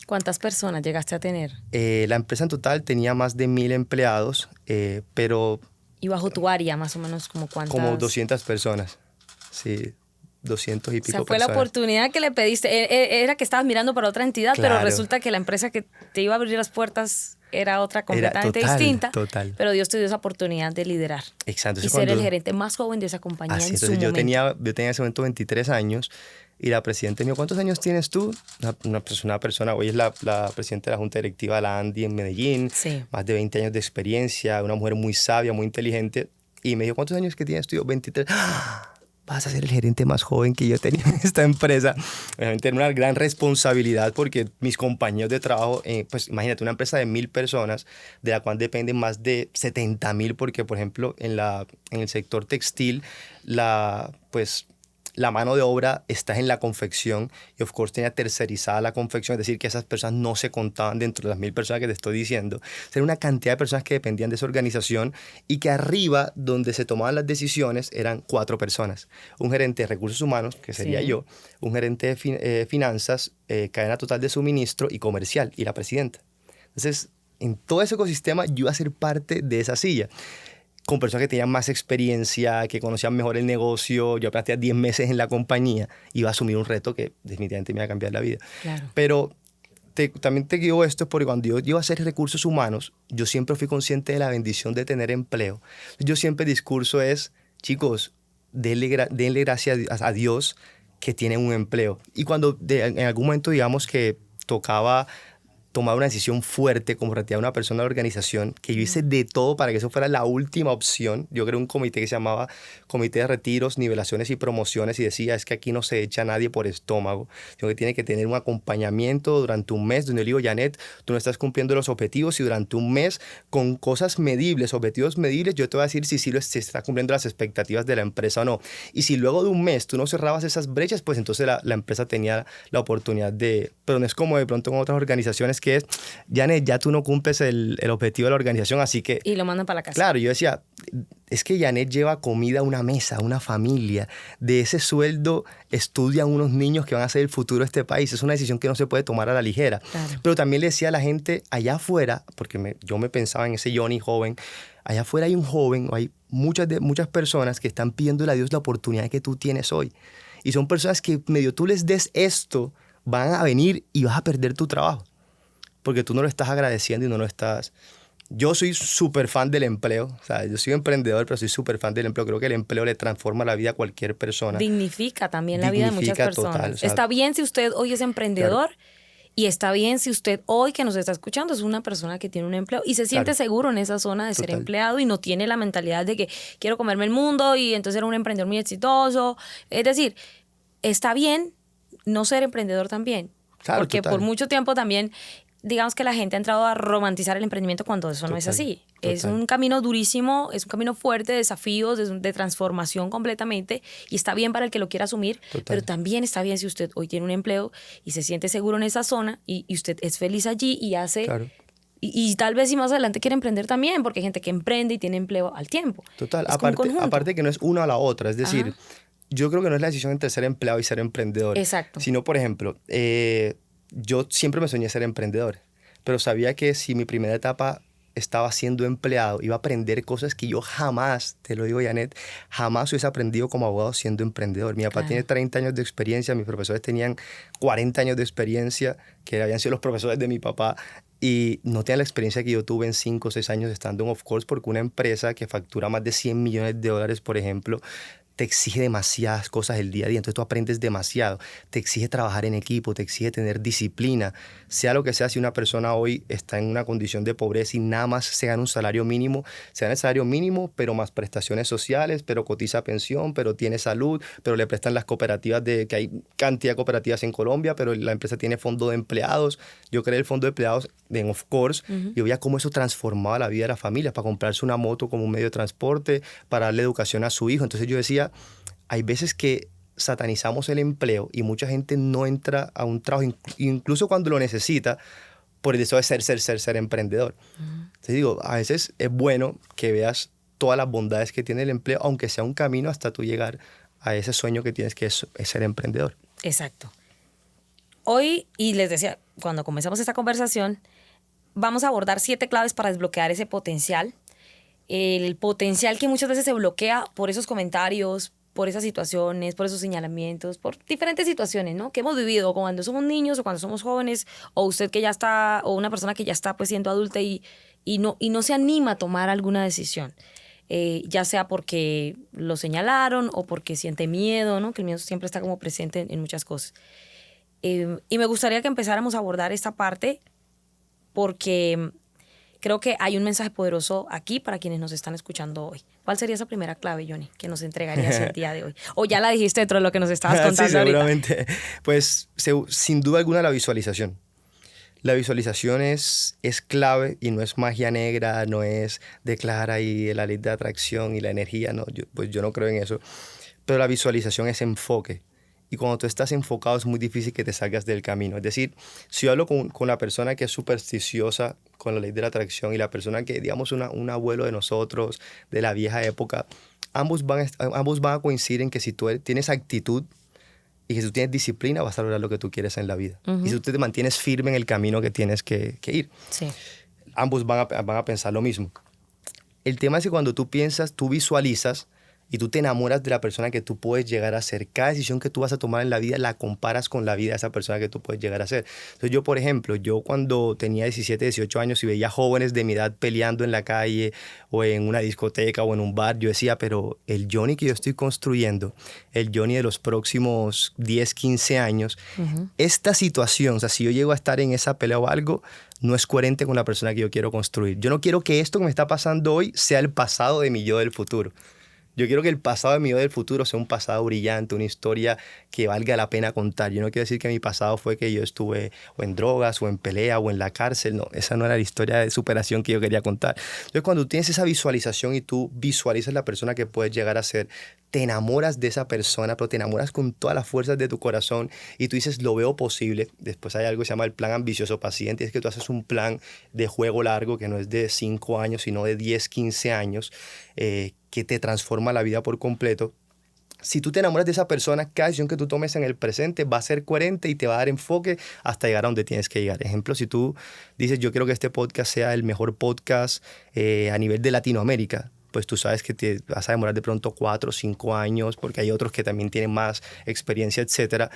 ¿Cuántas personas llegaste a tener? La empresa en total tenía más de 1,000 empleados, pero... ¿Y bajo tu área más o menos como cuántas? Como 200 personas, sí. 200 y pico personas. O sea, fue la oportunidad que le pediste. Era que estabas mirando para otra entidad, claro, pero resulta que la empresa que te iba a abrir las puertas era otra completamente distinta. Total. Pero Dios te dio esa oportunidad de liderar. Exacto. Y ser el gerente más joven de esa compañía en su momento. Yo tenía en ese momento 23 años y la presidenta me dijo, ¿cuántos años tienes tú? Una persona, hoy es la presidenta de la Junta Directiva de la ANDI en Medellín, más de 20 años de experiencia, una mujer muy sabia, muy inteligente. Y me dijo, ¿cuántos años que tienes tú? Yo, 23. Vas a ser el gerente más joven que yo tenía en esta empresa. Obviamente era una gran responsabilidad porque mis compañeros de trabajo, pues imagínate, una empresa de 1,000 personas, de la cual dependen más de 70,000, porque por ejemplo en el sector textil, la mano de obra está en la confección y Of Course tenía tercerizada la confección, es decir, que esas personas no se contaban dentro de las 1,000 personas que te estoy diciendo. Era una cantidad de personas que dependían de esa organización y que arriba, donde se tomaban las decisiones, eran 4 personas. Un gerente de recursos humanos, que sería yo, un gerente de finanzas, cadena total de suministro y comercial, y la presidenta. Entonces, en todo ese ecosistema yo iba a ser parte de esa silla, con personas que tenían más experiencia, que conocían mejor el negocio. Yo apenas tenía 10 meses en la compañía, iba a asumir un reto que definitivamente me iba a cambiar la vida. Claro. Pero también te digo esto porque cuando yo iba a hacer recursos humanos, yo siempre fui consciente de la bendición de tener empleo. Yo siempre el discurso es, chicos, denle gracias a Dios que tienen un empleo. Y cuando en algún momento, digamos, que tocaba tomar una decisión fuerte como retirar a una persona de la organización, que yo hice de todo para que eso fuera la última opción. Yo creé un comité que se llamaba Comité de Retiros, Nivelaciones y Promociones y decía, es que aquí no se echa a nadie por estómago, sino que tiene que tener un acompañamiento durante un mes donde yo le digo, Janet, tú no estás cumpliendo los objetivos y durante un mes con cosas medibles, objetivos medibles, yo te voy a decir si se está cumpliendo las expectativas de la empresa o no. Y si luego de un mes tú no cerrabas esas brechas, pues entonces la empresa tenía la oportunidad de... Pero no es como de pronto con otras organizaciones que es, Janet, ya tú no cumples el objetivo de la organización, así que... Y lo mandan para la casa. Claro, yo decía, es que Janet lleva comida a una mesa, a una familia. De ese sueldo estudian unos niños que van a ser el futuro de este país. Es una decisión que no se puede tomar a la ligera. Claro. Pero también le decía a la gente allá afuera, porque yo me pensaba en ese Johnny joven, allá afuera hay un joven, o hay muchas personas que están pidiéndole a Dios la oportunidad que tú tienes hoy. Y son personas que medio tú les des esto, van a venir y vas a perder tu trabajo. Porque tú no lo estás agradeciendo y no lo estás... Yo soy súper fan del empleo. O sea, yo soy emprendedor, pero soy súper fan del empleo. Creo que el empleo le transforma la vida a cualquier persona. Dignifica también la vida de muchas personas. Total, o sea, está bien si usted hoy es emprendedor, claro, y está bien si usted hoy que nos está escuchando es una persona que tiene un empleo y se siente seguro en esa zona de ser empleado y no tiene la mentalidad de que quiero comerme el mundo y entonces era un emprendedor muy exitoso. Es decir, está bien no ser emprendedor también. Claro, porque por mucho tiempo también... Digamos que la gente ha entrado a romantizar el emprendimiento cuando eso no es así. Es un camino durísimo, es un camino fuerte de desafíos, de transformación completamente, y está bien para el que lo quiera asumir, pero también está bien si usted hoy tiene un empleo y se siente seguro en esa zona y usted es feliz allí y hace... Claro. Y tal vez si más adelante quiere emprender también, porque hay gente que emprende y tiene empleo al tiempo. Total, aparte que no es una a la otra, es decir, yo creo que no es la decisión entre ser empleado y ser emprendedor. Exacto. Sino, por ejemplo... yo siempre me soñé ser emprendedor, pero sabía que si mi primera etapa estaba siendo empleado, iba a aprender cosas que yo jamás, te lo digo, Janet, jamás hubiese aprendido como abogado siendo emprendedor. Mi papá tiene 30 años de experiencia, mis profesores tenían 40 años de experiencia, que habían sido los profesores de mi papá, y no tenían la experiencia que yo tuve en 5 o 6 años estando en Of Course, porque una empresa que factura más de $100 millones, por ejemplo, te exige demasiadas cosas el día a día, entonces tú aprendes demasiado, te exige trabajar en equipo, te exige tener disciplina, sea lo que sea. Si una persona hoy está en una condición de pobreza y nada más se gana un salario mínimo, se gana el salario mínimo, pero más prestaciones sociales, pero cotiza pensión, pero tiene salud, pero le prestan las cooperativas, que hay cantidad de cooperativas en Colombia, pero la empresa tiene fondo de empleados. Yo creé el fondo de empleados en Of Course, y veía cómo eso transformaba la vida de la familia, para comprarse una moto como un medio de transporte, para darle educación a su hijo. Entonces yo decía, hay veces que satanizamos el empleo y mucha gente no entra a un trabajo, incluso cuando lo necesita, por el deseo de ser emprendedor. Entonces digo, a veces es bueno que veas todas las bondades que tiene el empleo, aunque sea un camino hasta tú llegar a ese sueño que tienes, que es ser emprendedor. Exacto. Hoy, y les decía, cuando comenzamos esta conversación, vamos a abordar 7 claves para desbloquear ese potencial. El potencial que muchas veces se bloquea por esos comentarios, por esas situaciones, por esos señalamientos, por diferentes situaciones, ¿no?, que hemos vivido cuando somos niños o cuando somos jóvenes, o usted que ya está, o una persona que ya está pues siendo adulta y no se anima a tomar alguna decisión, ya sea porque lo señalaron o porque siente miedo, ¿no?, que el miedo siempre está como presente en muchas cosas. Y me gustaría que empezáramos a abordar esta parte porque creo que hay un mensaje poderoso aquí para quienes nos están escuchando hoy. ¿Cuál sería esa primera clave, Johnny, que nos entregarías el día de hoy? O ya la dijiste dentro de lo que nos estabas contando. Sí, seguramente. Ahorita. Pues sin duda alguna la visualización. La visualización es clave y no es magia negra, no es declara y la ley de atracción y la energía. No, yo no creo en eso. Pero la visualización es enfoque. Y cuando tú estás enfocado es muy difícil que te salgas del camino. Es decir, si yo hablo con la persona que es supersticiosa con la ley de la atracción y la persona que, digamos, un abuelo de nosotros, de la vieja época, ambos van a coincidir en que si tú tienes actitud y que si tú tienes disciplina, vas a lograr lo que tú quieres en la vida. Y si tú te mantienes firme en el camino que tienes que ir. Sí. Ambos van a pensar lo mismo. El tema es que cuando tú piensas, tú visualizas, y tú te enamoras de la persona que tú puedes llegar a ser. Cada decisión que tú vas a tomar en la vida la comparas con la vida de esa persona que tú puedes llegar a ser. Entonces yo, por ejemplo, yo cuando tenía 17, 18 años y veía jóvenes de mi edad peleando en la calle o en una discoteca o en un bar, yo decía, pero el Johnny que yo estoy construyendo, el Johnny de los próximos 10, 15 años, esta situación, o sea, si yo llego a estar en esa pelea o algo, no es coherente con la persona que yo quiero construir. Yo no quiero que esto que me está pasando hoy sea el pasado de mi yo del futuro. Yo quiero que el pasado de mi yo del futuro sea un pasado brillante, una historia que valga la pena contar. Yo no quiero decir que mi pasado fue que yo estuve o en drogas, o en pelea, o en la cárcel. No, esa no era la historia de superación que yo quería contar. Entonces, cuando tú tienes esa visualización y tú visualizas la persona que puedes llegar a ser, te enamoras de esa persona, pero te enamoras con todas las fuerzas de tu corazón y tú dices, lo veo posible. Después hay algo que se llama el plan ambicioso paciente, es que tú haces un plan de juego largo que no es de 5 años, sino de 10, 15 años, que te transforma la vida por completo. Si tú te enamoras de esa persona, cada decisión que tú tomes en el presente va a ser coherente y te va a dar enfoque hasta llegar a donde tienes que llegar. Ejemplo, si tú dices, yo quiero que este podcast sea el mejor podcast a nivel de Latinoamérica, pues tú sabes que te vas a demorar de pronto 4 o 5 años, porque hay otros que también tienen más experiencia, etc.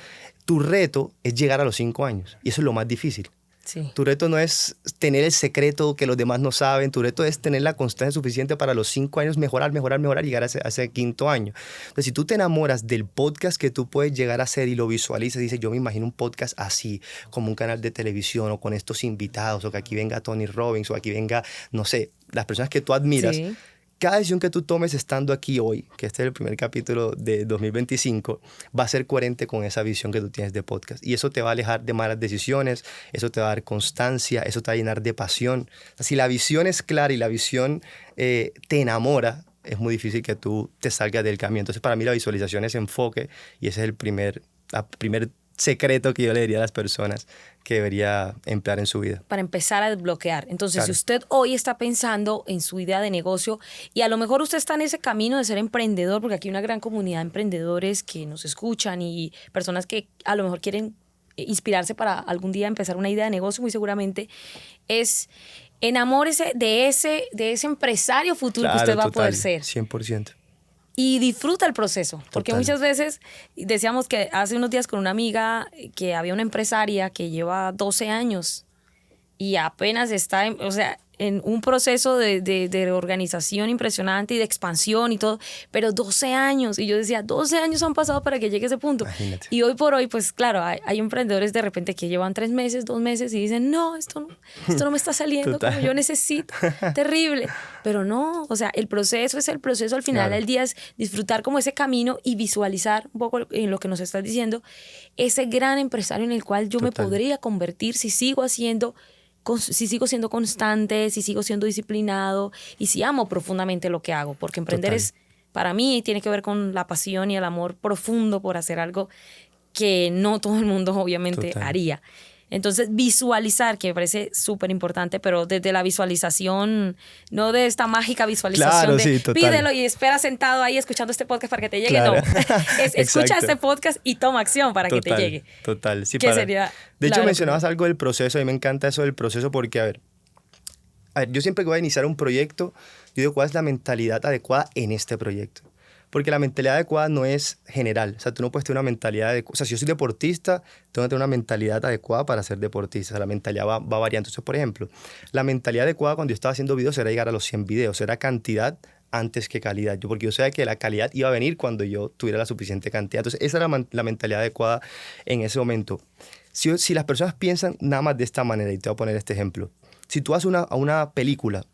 Tu reto es llegar a los 5 años, y eso es lo más difícil. Sí. Tu reto no es tener el secreto que los demás no saben, tu reto es tener la constancia suficiente para los 5 años mejorar, y llegar a ese quinto año. Entonces, si tú te enamoras del podcast que tú puedes llegar a hacer y lo visualizas, dices, yo me imagino un podcast así, como un canal de televisión o con estos invitados, o que aquí venga Tony Robbins, o aquí venga, no sé, las personas que tú admiras. Sí. Cada decisión que tú tomes estando aquí hoy, que este es el primer capítulo de 2025, va a ser coherente con esa visión que tú tienes de podcast. Y eso te va a alejar de malas decisiones, eso te va a dar constancia, eso te va a llenar de pasión. O sea, si la visión es clara y la visión te enamora, es muy difícil que tú te salgas del camino. Entonces, para mí la visualización es enfoque y ese es el primer secreto que yo le diría a las personas que debería emplear en su vida. Para empezar a desbloquear. Entonces, Claro. si usted hoy está pensando en su idea de negocio y a lo mejor usted está en ese camino de ser emprendedor, porque aquí hay una gran comunidad de emprendedores que nos escuchan y personas que a lo mejor quieren inspirarse para algún día empezar una idea de negocio, muy seguramente es enamórese de ese empresario futuro que usted va a poder ser. 100%. Y disfruta el proceso, porque Total. muchas veces decíamos que hace unos días con una amiga que había una empresaria que lleva 12 años y apenas está en un proceso de organización impresionante y de expansión y todo, pero 12 años. Y yo decía, 12 años han pasado para que llegue a ese punto. Imagínate. Y hoy por hoy, pues claro, hay emprendedores de repente que llevan 3 meses, 2 meses y dicen, no, esto no me está saliendo Total. como yo necesito. Terrible. Pero no, o sea, el proceso es el proceso. Al final Claro. del día es disfrutar como ese camino y visualizar un poco en lo que nos estás diciendo, ese gran empresario en el cual yo me Total. podría convertir si sigo siendo constante, si sigo siendo disciplinado y si amo profundamente lo que hago, porque emprender Total. es, para mí, tiene que ver con la pasión y el amor profundo por hacer algo que no todo el mundo obviamente Total. haría. Entonces, visualizar, que me parece súper importante, pero desde la visualización, no de esta mágica visualización Claro, de sí, total. pídelo y espera sentado ahí escuchando este podcast para que te llegue. Claro. No, escucha Exacto. este podcast y toma acción para que te Total, llegue. Total. Sí, ¿Qué sería de la hecho, verdad? mencionabas algo del proceso. A mí me encanta eso del proceso porque, a ver, yo siempre que voy a iniciar un proyecto, yo digo, ¿cuál es la mentalidad adecuada en este proyecto? Porque la mentalidad adecuada no es general. O sea, tú no puedes tener una mentalidad adecuada. O sea, si yo soy deportista, tengo que tener una mentalidad adecuada para ser deportista. O sea, la mentalidad va variando. Entonces, por ejemplo, la mentalidad adecuada cuando yo estaba haciendo videos era llegar a los 100 videos. Era cantidad antes que calidad. Porque yo sabía que la calidad iba a venir cuando yo tuviera la suficiente cantidad. Entonces, esa era la mentalidad adecuada en ese momento. Si las personas piensan nada más de esta manera, y te voy a poner este ejemplo. Si tú vas a una película,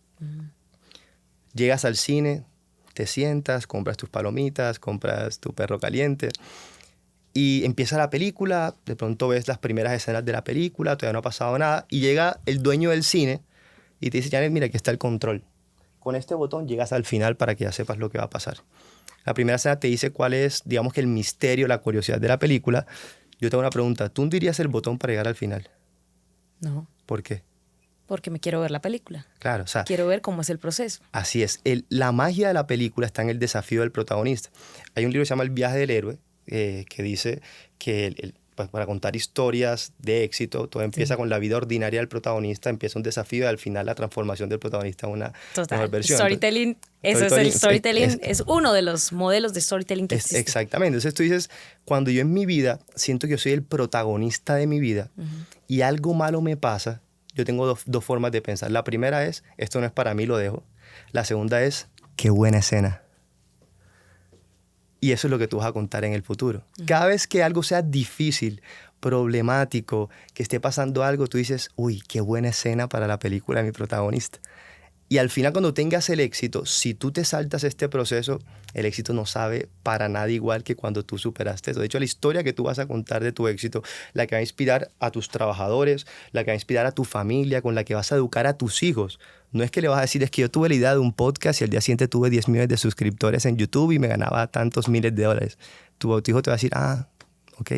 llegas al cine, te sientas, compras tus palomitas, compras tu perro caliente y empieza la película, de pronto ves las primeras escenas de la película, todavía no ha pasado nada y llega el dueño del cine y te dice, Janet, mira, aquí está el control. Con este botón llegas al final para que ya sepas lo que va a pasar. La primera escena te dice cuál es, digamos que el misterio, la curiosidad de la película. Yo tengo una pregunta, ¿tú hundirías el botón para llegar al final? No, ¿Por qué? porque me quiero ver la película. Claro, o sea, Quiero ver cómo es el proceso. así es. La magia de la película está en el desafío del protagonista. Hay un libro que se llama El viaje del héroe, que dice que pues, para contar historias de éxito. Todo empieza con la vida ordinaria del protagonista, empieza un desafío y al final la transformación del protagonista en una mejor versión. Storytelling, el storytelling es uno de los modelos de storytelling que existe. Exactamente. Entonces tú dices, cuando yo en mi vida siento que yo soy el protagonista de mi vida y algo malo me pasa, yo tengo dos formas de pensar. La primera es, esto no es para mí, lo dejo. La segunda es, qué buena escena. Y eso es lo que tú vas a contar en el futuro. Cada vez que algo sea difícil, problemático, que esté pasando algo, tú dices, uy, qué buena escena para la película de mi protagonista. Y al final, cuando tengas el éxito, si tú te saltas este proceso, el éxito no sabe para nada igual que cuando tú superaste eso. De hecho, la historia que tú vas a contar de tu éxito, la que va a inspirar a tus trabajadores, la que va a inspirar a tu familia, con la que vas a educar a tus hijos. No es que le vas a decir, es que yo tuve la idea de un podcast y al día siguiente tuve 10 millones de suscriptores en YouTube y me ganaba tantos miles de dólares. Tu hijo te va a decir, ok.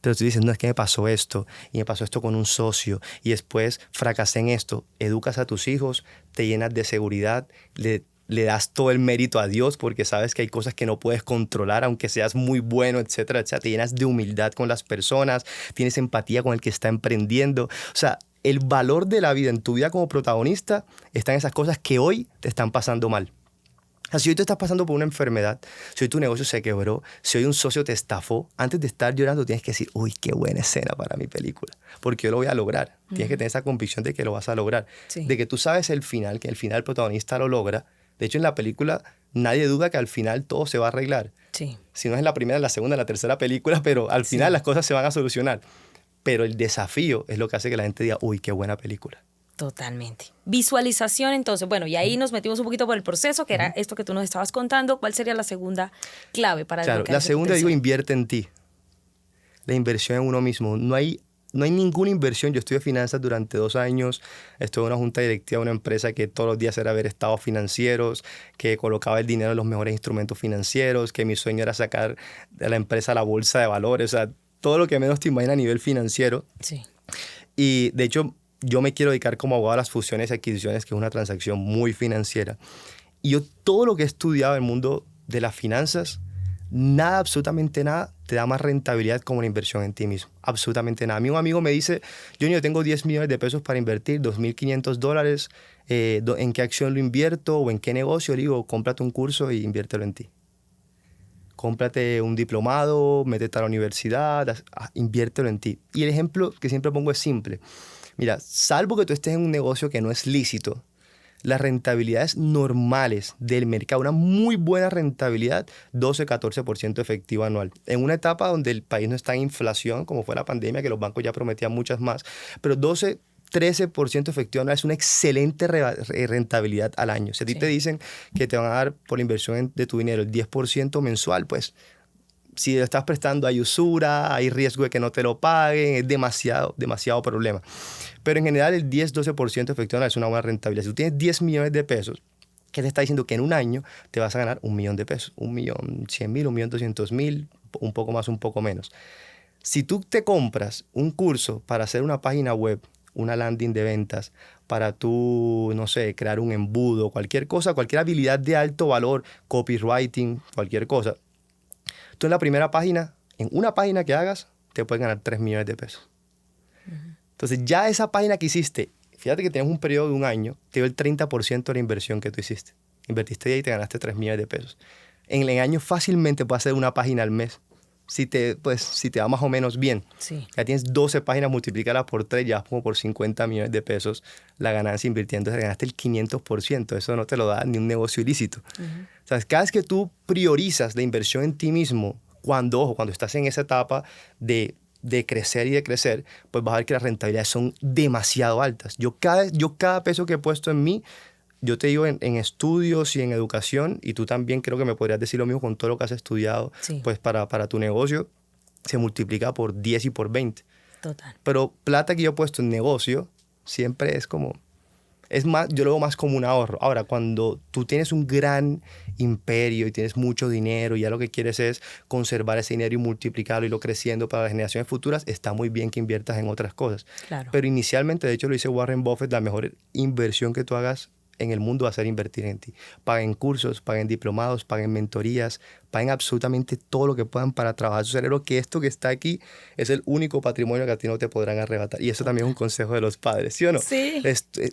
Pero tú dices, no, es que me pasó esto, y me pasó esto con un socio, y después fracasé en esto. Educas a tus hijos, te llenas de seguridad, le das todo el mérito a Dios porque sabes que hay cosas que no puedes controlar, aunque seas muy bueno, etcétera, etcétera. Te llenas de humildad con las personas, tienes empatía con el que está emprendiendo. O sea, el valor de la vida en tu vida como protagonista está en esas cosas que hoy te están pasando mal. O sea, si hoy tú estás pasando por una enfermedad, si hoy tu negocio se quebró, si hoy un socio te estafó, antes de estar llorando tienes que decir, uy, qué buena escena para mi película, porque yo lo voy a lograr. Tienes que tener esa convicción de que lo vas a lograr, de que tú sabes el final, que al final el protagonista lo logra. De hecho, en la película nadie duda que al final todo se va a arreglar. Sí. Si no es en la primera, en la segunda, en la tercera película, pero al final las cosas se van a solucionar. Pero el desafío es lo que hace que la gente diga, uy, qué buena película. Totalmente. Visualización, entonces, bueno, y ahí nos metimos un poquito por el proceso, que era esto que tú nos estabas contando. ¿Cuál sería la segunda clave para desbloquear la segunda, digo, invierte en ti. La inversión en uno mismo. No hay ninguna inversión. Yo estudié finanzas durante 2 años. Estuve en una junta directiva de una empresa que todos los días era ver estados financieros, que colocaba el dinero en los mejores instrumentos financieros, que mi sueño era sacar de la empresa a la bolsa de valores. O sea, todo lo que menos te imaginas a nivel financiero. Sí. Y, de hecho, yo me quiero dedicar como abogado a las fusiones y adquisiciones, que es una transacción muy financiera. Y yo todo lo que he estudiado en el mundo de las finanzas, nada, absolutamente nada, te da más rentabilidad como la inversión en ti mismo. Absolutamente nada. A mí un amigo me dice, yo tengo 10 millones de pesos para invertir, $2,500, ¿en qué acción lo invierto o en qué negocio? Le digo, cómprate un curso y inviértelo en ti. Cómprate un diplomado, métete a la universidad, inviértelo en ti. Y el ejemplo que siempre pongo es simple. Mira, salvo que tú estés en un negocio que no es lícito, las rentabilidades normales del mercado, una muy buena rentabilidad, 12-14% efectiva anual. En una etapa donde el país no está en inflación, como fue la pandemia, que los bancos ya prometían muchas más, pero 13% efectiva anual es una excelente rentabilidad al año. Si a ti te dicen que te van a dar por la inversión de tu dinero el 10% mensual, pues si lo estás prestando hay usura, hay riesgo de que no te lo paguen, es demasiado problema. Pero en general el 10-12% efectivo anual es una buena rentabilidad. Si tú tienes 10 millones de pesos, ¿qué te está diciendo? Que en un año te vas a ganar $1 millón de pesos, 1.100.000, 1.200.000, un poco más, un poco menos. Si tú te compras un curso para hacer una página web, una landing de ventas, para tú, no sé, crear un embudo, cualquier cosa, cualquier habilidad de alto valor, copywriting, cualquier cosa, tú en la primera página, en una página que hagas, te puedes ganar 3 millones de pesos. Entonces, ya esa página que hiciste, fíjate que tienes un periodo de un año, te dio el 30% de la inversión que tú hiciste. Invertiste ahí y te ganaste 3 millones de pesos. En el año fácilmente puedes hacer una página al mes. Si te va más o menos bien. Sí. Ya tienes 12 páginas, multiplícalas por 3, ya como por 50 millones de pesos la ganancia invirtiendo. Te ganaste el 500%. Eso no te lo da ni un negocio ilícito. O sea, cada vez que tú priorizas la inversión en ti mismo, cuando estás en esa etapa de crecer y de crecer, pues vas a ver que las rentabilidades son demasiado altas. Yo cada peso que he puesto en mí, yo te digo en estudios y en educación, y tú también creo que me podrías decir lo mismo con todo lo que has estudiado, pues para tu negocio, se multiplica por 10 y por 20. Total. Pero plata que yo he puesto en negocio siempre es como... Es más, yo lo veo más como un ahorro. Ahora, cuando tú tienes un gran imperio y tienes mucho dinero y ya lo que quieres es conservar ese dinero y multiplicarlo y lo creciendo para las generaciones futuras, está muy bien que inviertas en otras cosas. Claro. Pero inicialmente, de hecho lo dice Warren Buffett, la mejor inversión que tú hagas en el mundo va a ser invertir en ti. Paguen cursos, paguen diplomados, paguen mentorías, paguen absolutamente todo lo que puedan para trabajar su cerebro, que esto que está aquí es el único patrimonio que a ti no te podrán arrebatar. Y eso también es un consejo de los padres, ¿sí o no? Sí.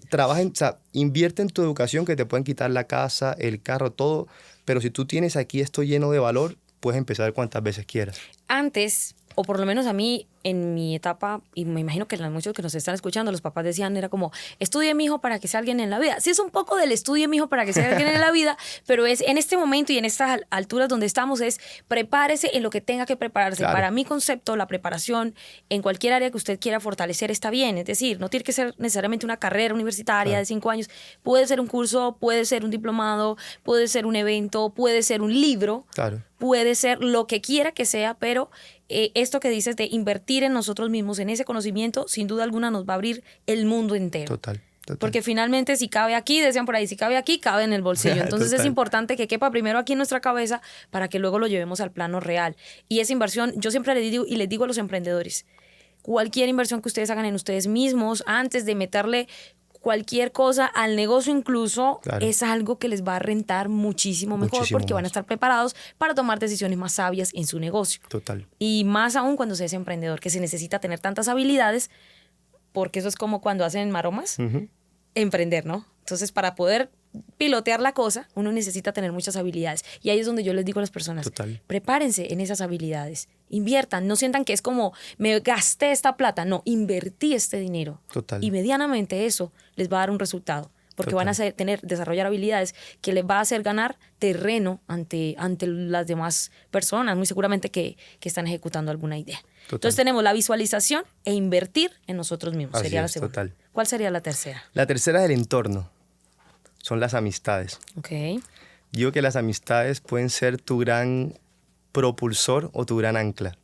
Trabajen, o sea, invierte en tu educación, que te pueden quitar la casa, el carro, todo, pero si tú tienes aquí esto lleno de valor, puedes empezar cuantas veces quieras. Antes, o por lo menos a mí, en mi etapa, y me imagino que muchos que nos están escuchando, los papás decían, era como, estudie, mijo, para que sea alguien en la vida. Sí, es un poco del estudie, mijo, para que sea alguien en la vida, pero es en este momento y en estas alturas donde estamos, es prepárese en lo que tenga que prepararse. Claro. Para mi concepto, la preparación en cualquier área que usted quiera fortalecer está bien. Es decir, no tiene que ser necesariamente una carrera universitaria Claro. de 5 años. Puede ser un curso, puede ser un diplomado, puede ser un evento, puede ser un libro. Claro. Puede ser lo que quiera que sea, pero esto que dices de invertir en nosotros mismos, en ese conocimiento, sin duda alguna nos va a abrir el mundo entero. Total. Porque finalmente si cabe aquí, decían por ahí, si cabe aquí, cabe en el bolsillo. Entonces es importante que quepa primero aquí en nuestra cabeza para que luego lo llevemos al plano real. Y esa inversión, yo siempre les digo a los emprendedores, cualquier inversión que ustedes hagan en ustedes mismos, antes de meterle cualquier cosa al negocio incluso, claro, es algo que les va a rentar muchísimo mejor, muchísimo porque más. van a estar preparados para tomar decisiones más sabias en su negocio. Total. Y más aún cuando se es emprendedor, que se necesita tener tantas habilidades, porque eso es como cuando hacen maromas, emprender, ¿no? Entonces, para poder pilotear la cosa, uno necesita tener muchas habilidades. Y ahí es donde yo les digo a las personas, Total. prepárense en esas habilidades, inviertan, no sientan que es como, me gasté esta plata, no, invertí este dinero. Total. Y medianamente eso les va a dar un resultado, porque Total. van a desarrollar habilidades que les va a hacer ganar terreno ante las demás personas, muy seguramente que están ejecutando alguna idea. Total. Entonces tenemos la visualización e invertir en nosotros mismos. Así Sería la es, segunda. total. ¿Cuál sería la tercera? La tercera es el entorno. Son las amistades. Ok. Digo que las amistades pueden ser tu gran propulsor o tu gran ancla.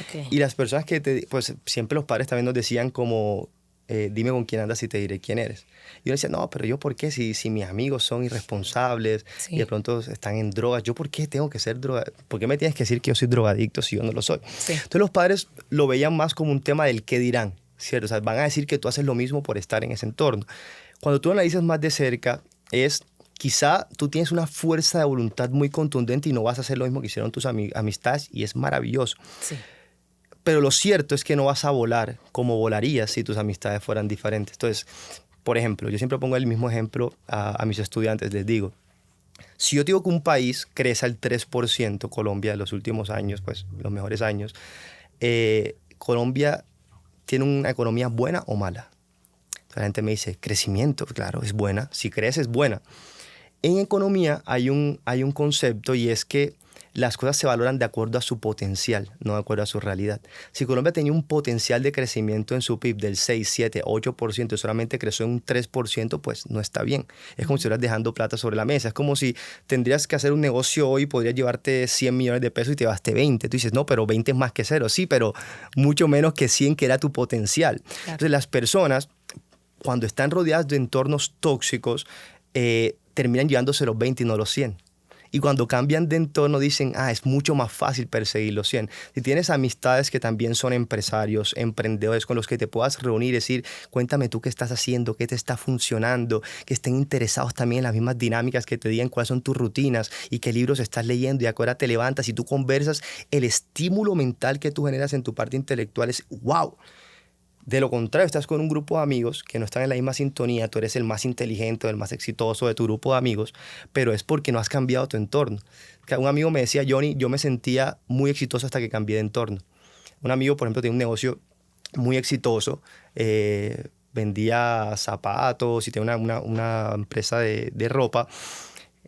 Okay. Y las personas que pues siempre los padres también nos decían como, dime con quién andas y te diré quién eres. Y yo decía, no, pero yo por qué, si mis amigos son irresponsables Sí. y de pronto están en drogas, yo por qué tengo que ser drogadicto, por qué me tienes que decir que yo soy drogadicto si yo no lo soy. Sí. Entonces los padres lo veían más como un tema del qué dirán, ¿cierto? O sea, van a decir que tú haces lo mismo por estar en ese entorno. Cuando tú analizas más de cerca, quizá tú tienes una fuerza de voluntad muy contundente y no vas a hacer lo mismo que hicieron tus amistades, y es maravilloso. Sí. Pero lo cierto es que no vas a volar como volarías si tus amistades fueran diferentes. Entonces, por ejemplo, yo siempre pongo el mismo ejemplo a mis estudiantes. Les digo, si yo digo que un país crece al 3%, Colombia, en los últimos años, pues los mejores años, Colombia tiene una economía buena o mala. Entonces, la gente me dice, crecimiento, claro, es buena. Si crece, es buena. En economía hay un concepto, y es que las cosas se valoran de acuerdo a su potencial, no de acuerdo a su realidad. Si Colombia tenía un potencial de crecimiento en su PIB del 6, 7, 8% y solamente creció en un 3%, pues no está bien. Es como si estuvieras dejando plata sobre la mesa. Es como si tendrías que hacer un negocio hoy, podrías llevarte 100 millones de pesos y te gaste 20. Tú dices, no, pero 20 es más que cero. Sí, pero mucho menos que 100, que era tu potencial. Claro. Entonces las personas, cuando están rodeadas de entornos tóxicos, terminan llevándose los 20 y no los 100. Y cuando cambian de entorno dicen, es mucho más fácil perseguir los 100. Si tienes amistades que también son empresarios, emprendedores con los que te puedas reunir y decir, cuéntame tú qué estás haciendo, qué te está funcionando, que estén interesados también en las mismas dinámicas, que te digan cuáles son tus rutinas y qué libros estás leyendo y a qué hora te levantas, y tú conversas, el estímulo mental que tú generas en tu parte intelectual es wow. De lo contrario, estás con un grupo de amigos que no están en la misma sintonía, tú eres el más inteligente, el más exitoso de tu grupo de amigos, pero es porque no has cambiado tu entorno. Un amigo me decía, Johnny, yo me sentía muy exitoso hasta que cambié de entorno. Un amigo, por ejemplo, tiene un negocio muy exitoso, vendía zapatos y tiene una empresa de ropa,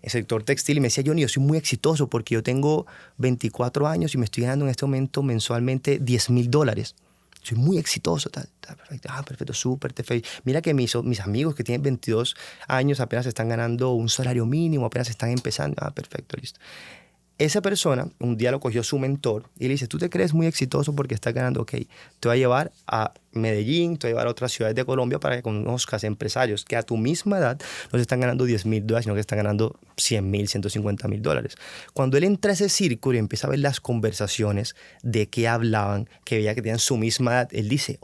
el sector textil, y me decía, Johnny, yo soy muy exitoso porque yo tengo 24 años y me estoy ganando en este momento mensualmente $10,000. Soy muy exitoso, perfecto, perfecto, súper, te felicito. Mira que mis amigos que tienen 22 años apenas están ganando un salario mínimo, apenas están empezando, perfecto, listo. Esa persona un día lo cogió su mentor y le dice, tú te crees muy exitoso porque estás ganando, ok, te voy a llevar a Medellín, te voy a llevar a otras ciudades de Colombia para que conozcas empresarios que a tu misma edad no se están ganando $10,000, sino que están ganando $100,000, $150,000. Cuando él entra a ese círculo y empieza a ver las conversaciones de qué hablaban, que veía que tenían su misma edad, él dice,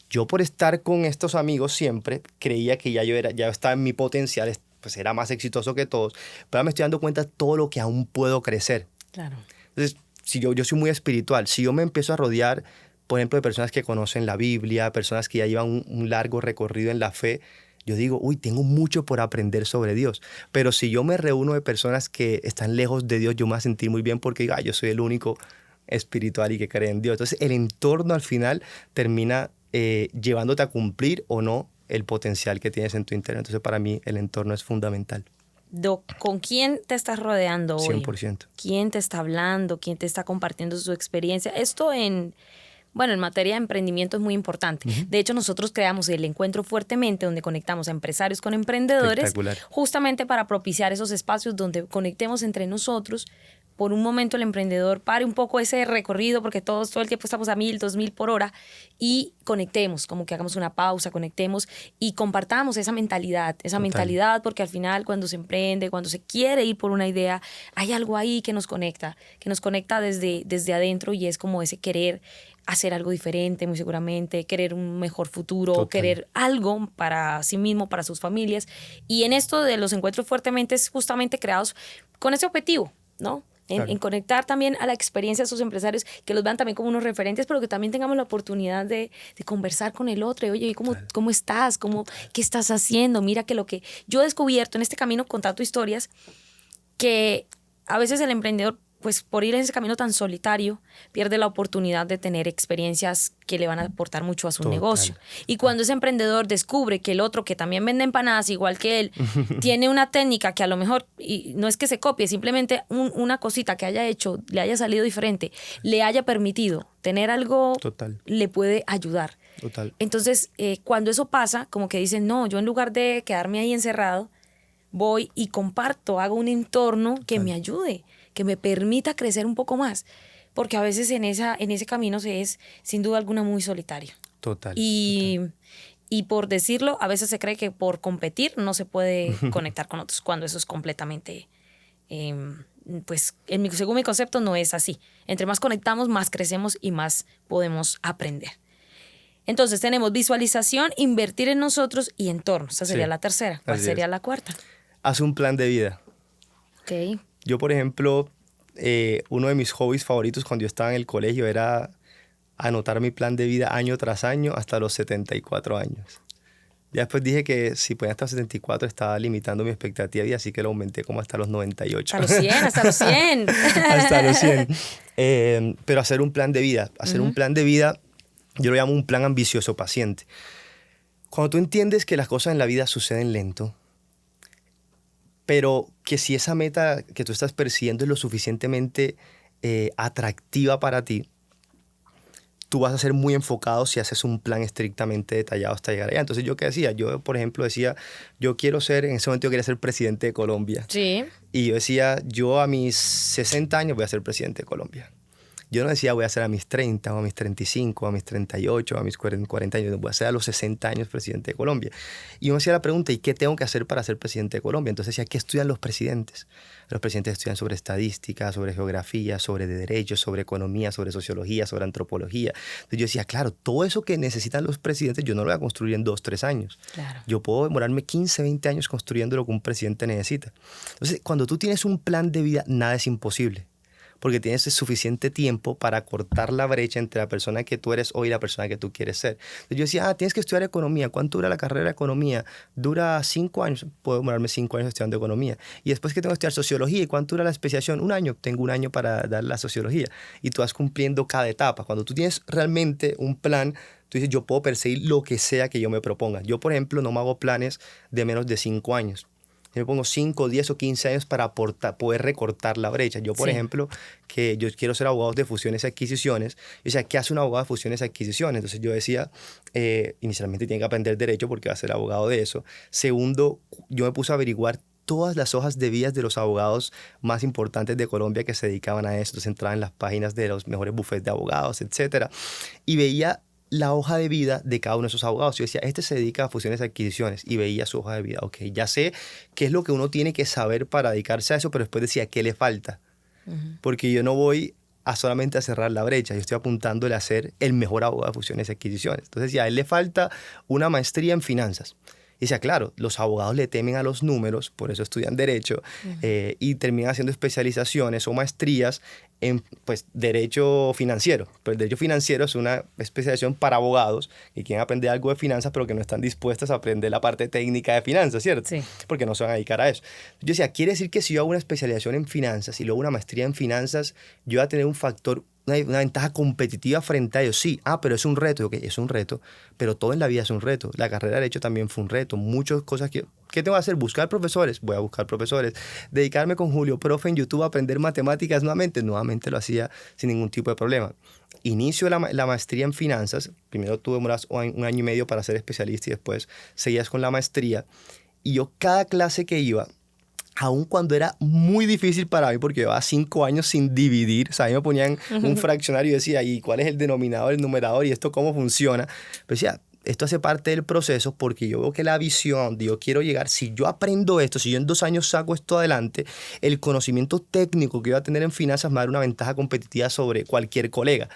yo por estar con estos amigos siempre creía que ya estaba en mi potencial, pues era más exitoso que todos, pero ahora me estoy dando cuenta de todo lo que aún puedo crecer. Claro. Entonces, si yo soy muy espiritual, si yo me empiezo a rodear, por ejemplo, de personas que conocen la Biblia, personas que ya llevan un largo recorrido en la fe, yo digo, uy, tengo mucho por aprender sobre Dios. Pero si yo me reúno de personas que están lejos de Dios, yo me voy a sentir muy bien porque digo, yo soy el único espiritual y que cree en Dios. Entonces, el entorno al final termina llevándote a cumplir o no el potencial que tienes en tu interior. Entonces, para mí, el entorno es fundamental. Doc, ¿con quién te estás rodeando hoy? 100%. ¿Quién te está hablando? ¿Quién te está compartiendo su experiencia? Esto en materia de emprendimiento es muy importante. De hecho, nosotros creamos el Encuentro Fuertemente, donde conectamos a empresarios con emprendedores, justamente para propiciar esos espacios donde conectemos entre nosotros. Por un momento el emprendedor pare un poco ese recorrido, porque todos todo el tiempo estamos a 1000, 2000 por hora, y conectemos, como que hagamos una pausa, conectemos y compartamos esa mentalidad, porque al final cuando se emprende, cuando se quiere ir por una idea, hay algo ahí que nos conecta desde adentro, y es como ese querer hacer algo diferente, muy seguramente, querer un mejor futuro, querer algo para sí mismo, para sus familias. Y en esto de los encuentros fuertemente es justamente creados con ese objetivo, ¿no? En conectar también a la experiencia de esos empresarios, que los vean también como unos referentes, pero que también tengamos la oportunidad de conversar con el otro. Oye, ¿cómo estás? ¿Qué estás haciendo? Mira que lo que yo he descubierto en este camino, contando historias, que a veces el emprendedor, pues por ir en ese camino tan solitario, pierde la oportunidad de tener experiencias que le van a aportar mucho a su negocio. Y cuando ese emprendedor descubre que el otro, que también vende empanadas igual que él, tiene una técnica que a lo mejor, y no es que se copie, simplemente una cosita que haya hecho, le haya salido diferente, le haya permitido tener algo, le puede ayudar. Entonces, cuando eso pasa, como que dicen, no, yo en lugar de quedarme ahí encerrado, voy y comparto, hago un entorno que me ayude, que me permita crecer un poco más, porque a veces en ese camino se es, sin duda alguna, muy solitario. Y por decirlo, a veces se cree que por competir no se puede conectar con otros, cuando eso es completamente, pues según mi concepto, no es así. Entre más conectamos, más crecemos y más podemos aprender. Entonces tenemos visualización, invertir en nosotros y entorno. Esa sería la tercera. ¿Cuál sería la cuarta? Haz un plan de vida. Ok. Yo, por ejemplo, uno de mis hobbies favoritos cuando yo estaba en el colegio era anotar mi plan de vida año tras año hasta los 74 años. Ya después dije que si ponía hasta los 74 estaba limitando mi expectativa de vida, así que lo aumenté como hasta los 98. Hasta los 100. Hasta los 100. Pero hacer un plan de vida. Un plan de vida, yo lo llamo un plan ambicioso paciente. Cuando tú entiendes que las cosas en la vida suceden lento, pero que si esa meta que tú estás persiguiendo es lo suficientemente atractiva para ti, tú vas a ser muy enfocado si haces un plan estrictamente detallado hasta llegar allá. Entonces, ¿yo qué decía? Yo, por ejemplo, decía, en ese momento yo quería ser presidente de Colombia. Sí. Y yo decía, yo a mis 60 años voy a ser presidente de Colombia. Yo no decía voy a ser a mis 30, o a mis 35, o a mis 38, o a mis 40 años. Voy a ser a los 60 años presidente de Colombia. Y uno hacía la pregunta, ¿y qué tengo que hacer para ser presidente de Colombia? Entonces decía, ¿qué estudian los presidentes? Los presidentes estudian sobre estadística, sobre geografía, sobre derecho, sobre economía, sobre sociología, sobre antropología. Entonces yo decía, claro, todo eso que necesitan los presidentes yo no lo voy a construir en 2, 3 años. Claro. Yo puedo demorarme 15, 20 años construyendo lo que un presidente necesita. Entonces, cuando tú tienes un plan de vida, nada es imposible, porque tienes suficiente tiempo para cortar la brecha entre la persona que tú eres hoy y la persona que tú quieres ser. Entonces yo decía, tienes que estudiar economía. ¿Cuánto dura la carrera de economía? Dura 5 años. Puedo demorarme 5 años estudiando economía. Y después que tengo que estudiar sociología. ¿Y cuánto dura la especialización? 1 año. Tengo 1 año para dar la sociología. Y tú vas cumpliendo cada etapa. Cuando tú tienes realmente un plan, tú dices, yo puedo perseguir lo que sea que yo me proponga. Yo, por ejemplo, no me hago planes de menos de 5 años. Yo me pongo 5, 10 o 15 años para poder recortar la brecha. Yo, por ejemplo, que yo quiero ser abogado de fusiones y adquisiciones. O sea, ¿qué hace un abogado de fusiones y adquisiciones? Entonces yo decía, inicialmente tiene que aprender derecho porque va a ser abogado de eso. Segundo, yo me puse a averiguar todas las hojas de vida de los abogados más importantes de Colombia que se dedicaban a eso. Entonces entraba en las páginas de los mejores bufetes de abogados, etcétera, y veía la hoja de vida de cada uno de esos abogados. Yo decía, este se dedica a fusiones y adquisiciones, y veía su hoja de vida. Ok, ya sé qué es lo que uno tiene que saber para dedicarse a eso, pero después decía, ¿qué le falta? Porque yo no voy a solamente a cerrar la brecha, yo estoy apuntándole a ser el mejor abogado de fusiones y adquisiciones. Entonces decía, a él le falta una maestría en finanzas. Y decía, claro, los abogados le temen a los números, por eso estudian Derecho, y terminan haciendo especializaciones o maestrías en pues, Derecho Financiero. Pero el Derecho Financiero es una especialización para abogados que quieren aprender algo de finanzas, pero que no están dispuestos a aprender la parte técnica de finanzas, ¿cierto? Sí. Porque no se van a dedicar a eso. Yo decía, quiere decir que si yo hago una especialización en finanzas y luego una maestría en finanzas, yo voy a tener un factor, una ventaja competitiva frente a ellos. Sí, pero es un reto. Ok, es un reto, pero todo en la vida es un reto. La carrera de Derecho también fue un reto. Muchas cosas que... ¿Qué tengo que hacer? Buscar profesores. Voy a buscar profesores. Dedicarme con Julio Profe en YouTube a aprender matemáticas nuevamente. Nuevamente lo hacía sin ningún tipo de problema. Inicio la maestría en finanzas. Primero tuve un año y medio para ser especialista y después seguías con la maestría. Y yo cada clase que iba, aun cuando era muy difícil para mí, porque llevaba 5 años sin dividir, o sea, a mí me ponían un fraccionario y decía, ¿y cuál es el denominador, el numerador, y esto cómo funciona? Pero decía, esto hace parte del proceso porque yo veo que la visión donde yo quiero llegar, si yo aprendo esto, si yo en 2 años saco esto adelante, el conocimiento técnico que voy a tener en finanzas me va a dar una ventaja competitiva sobre cualquier colega.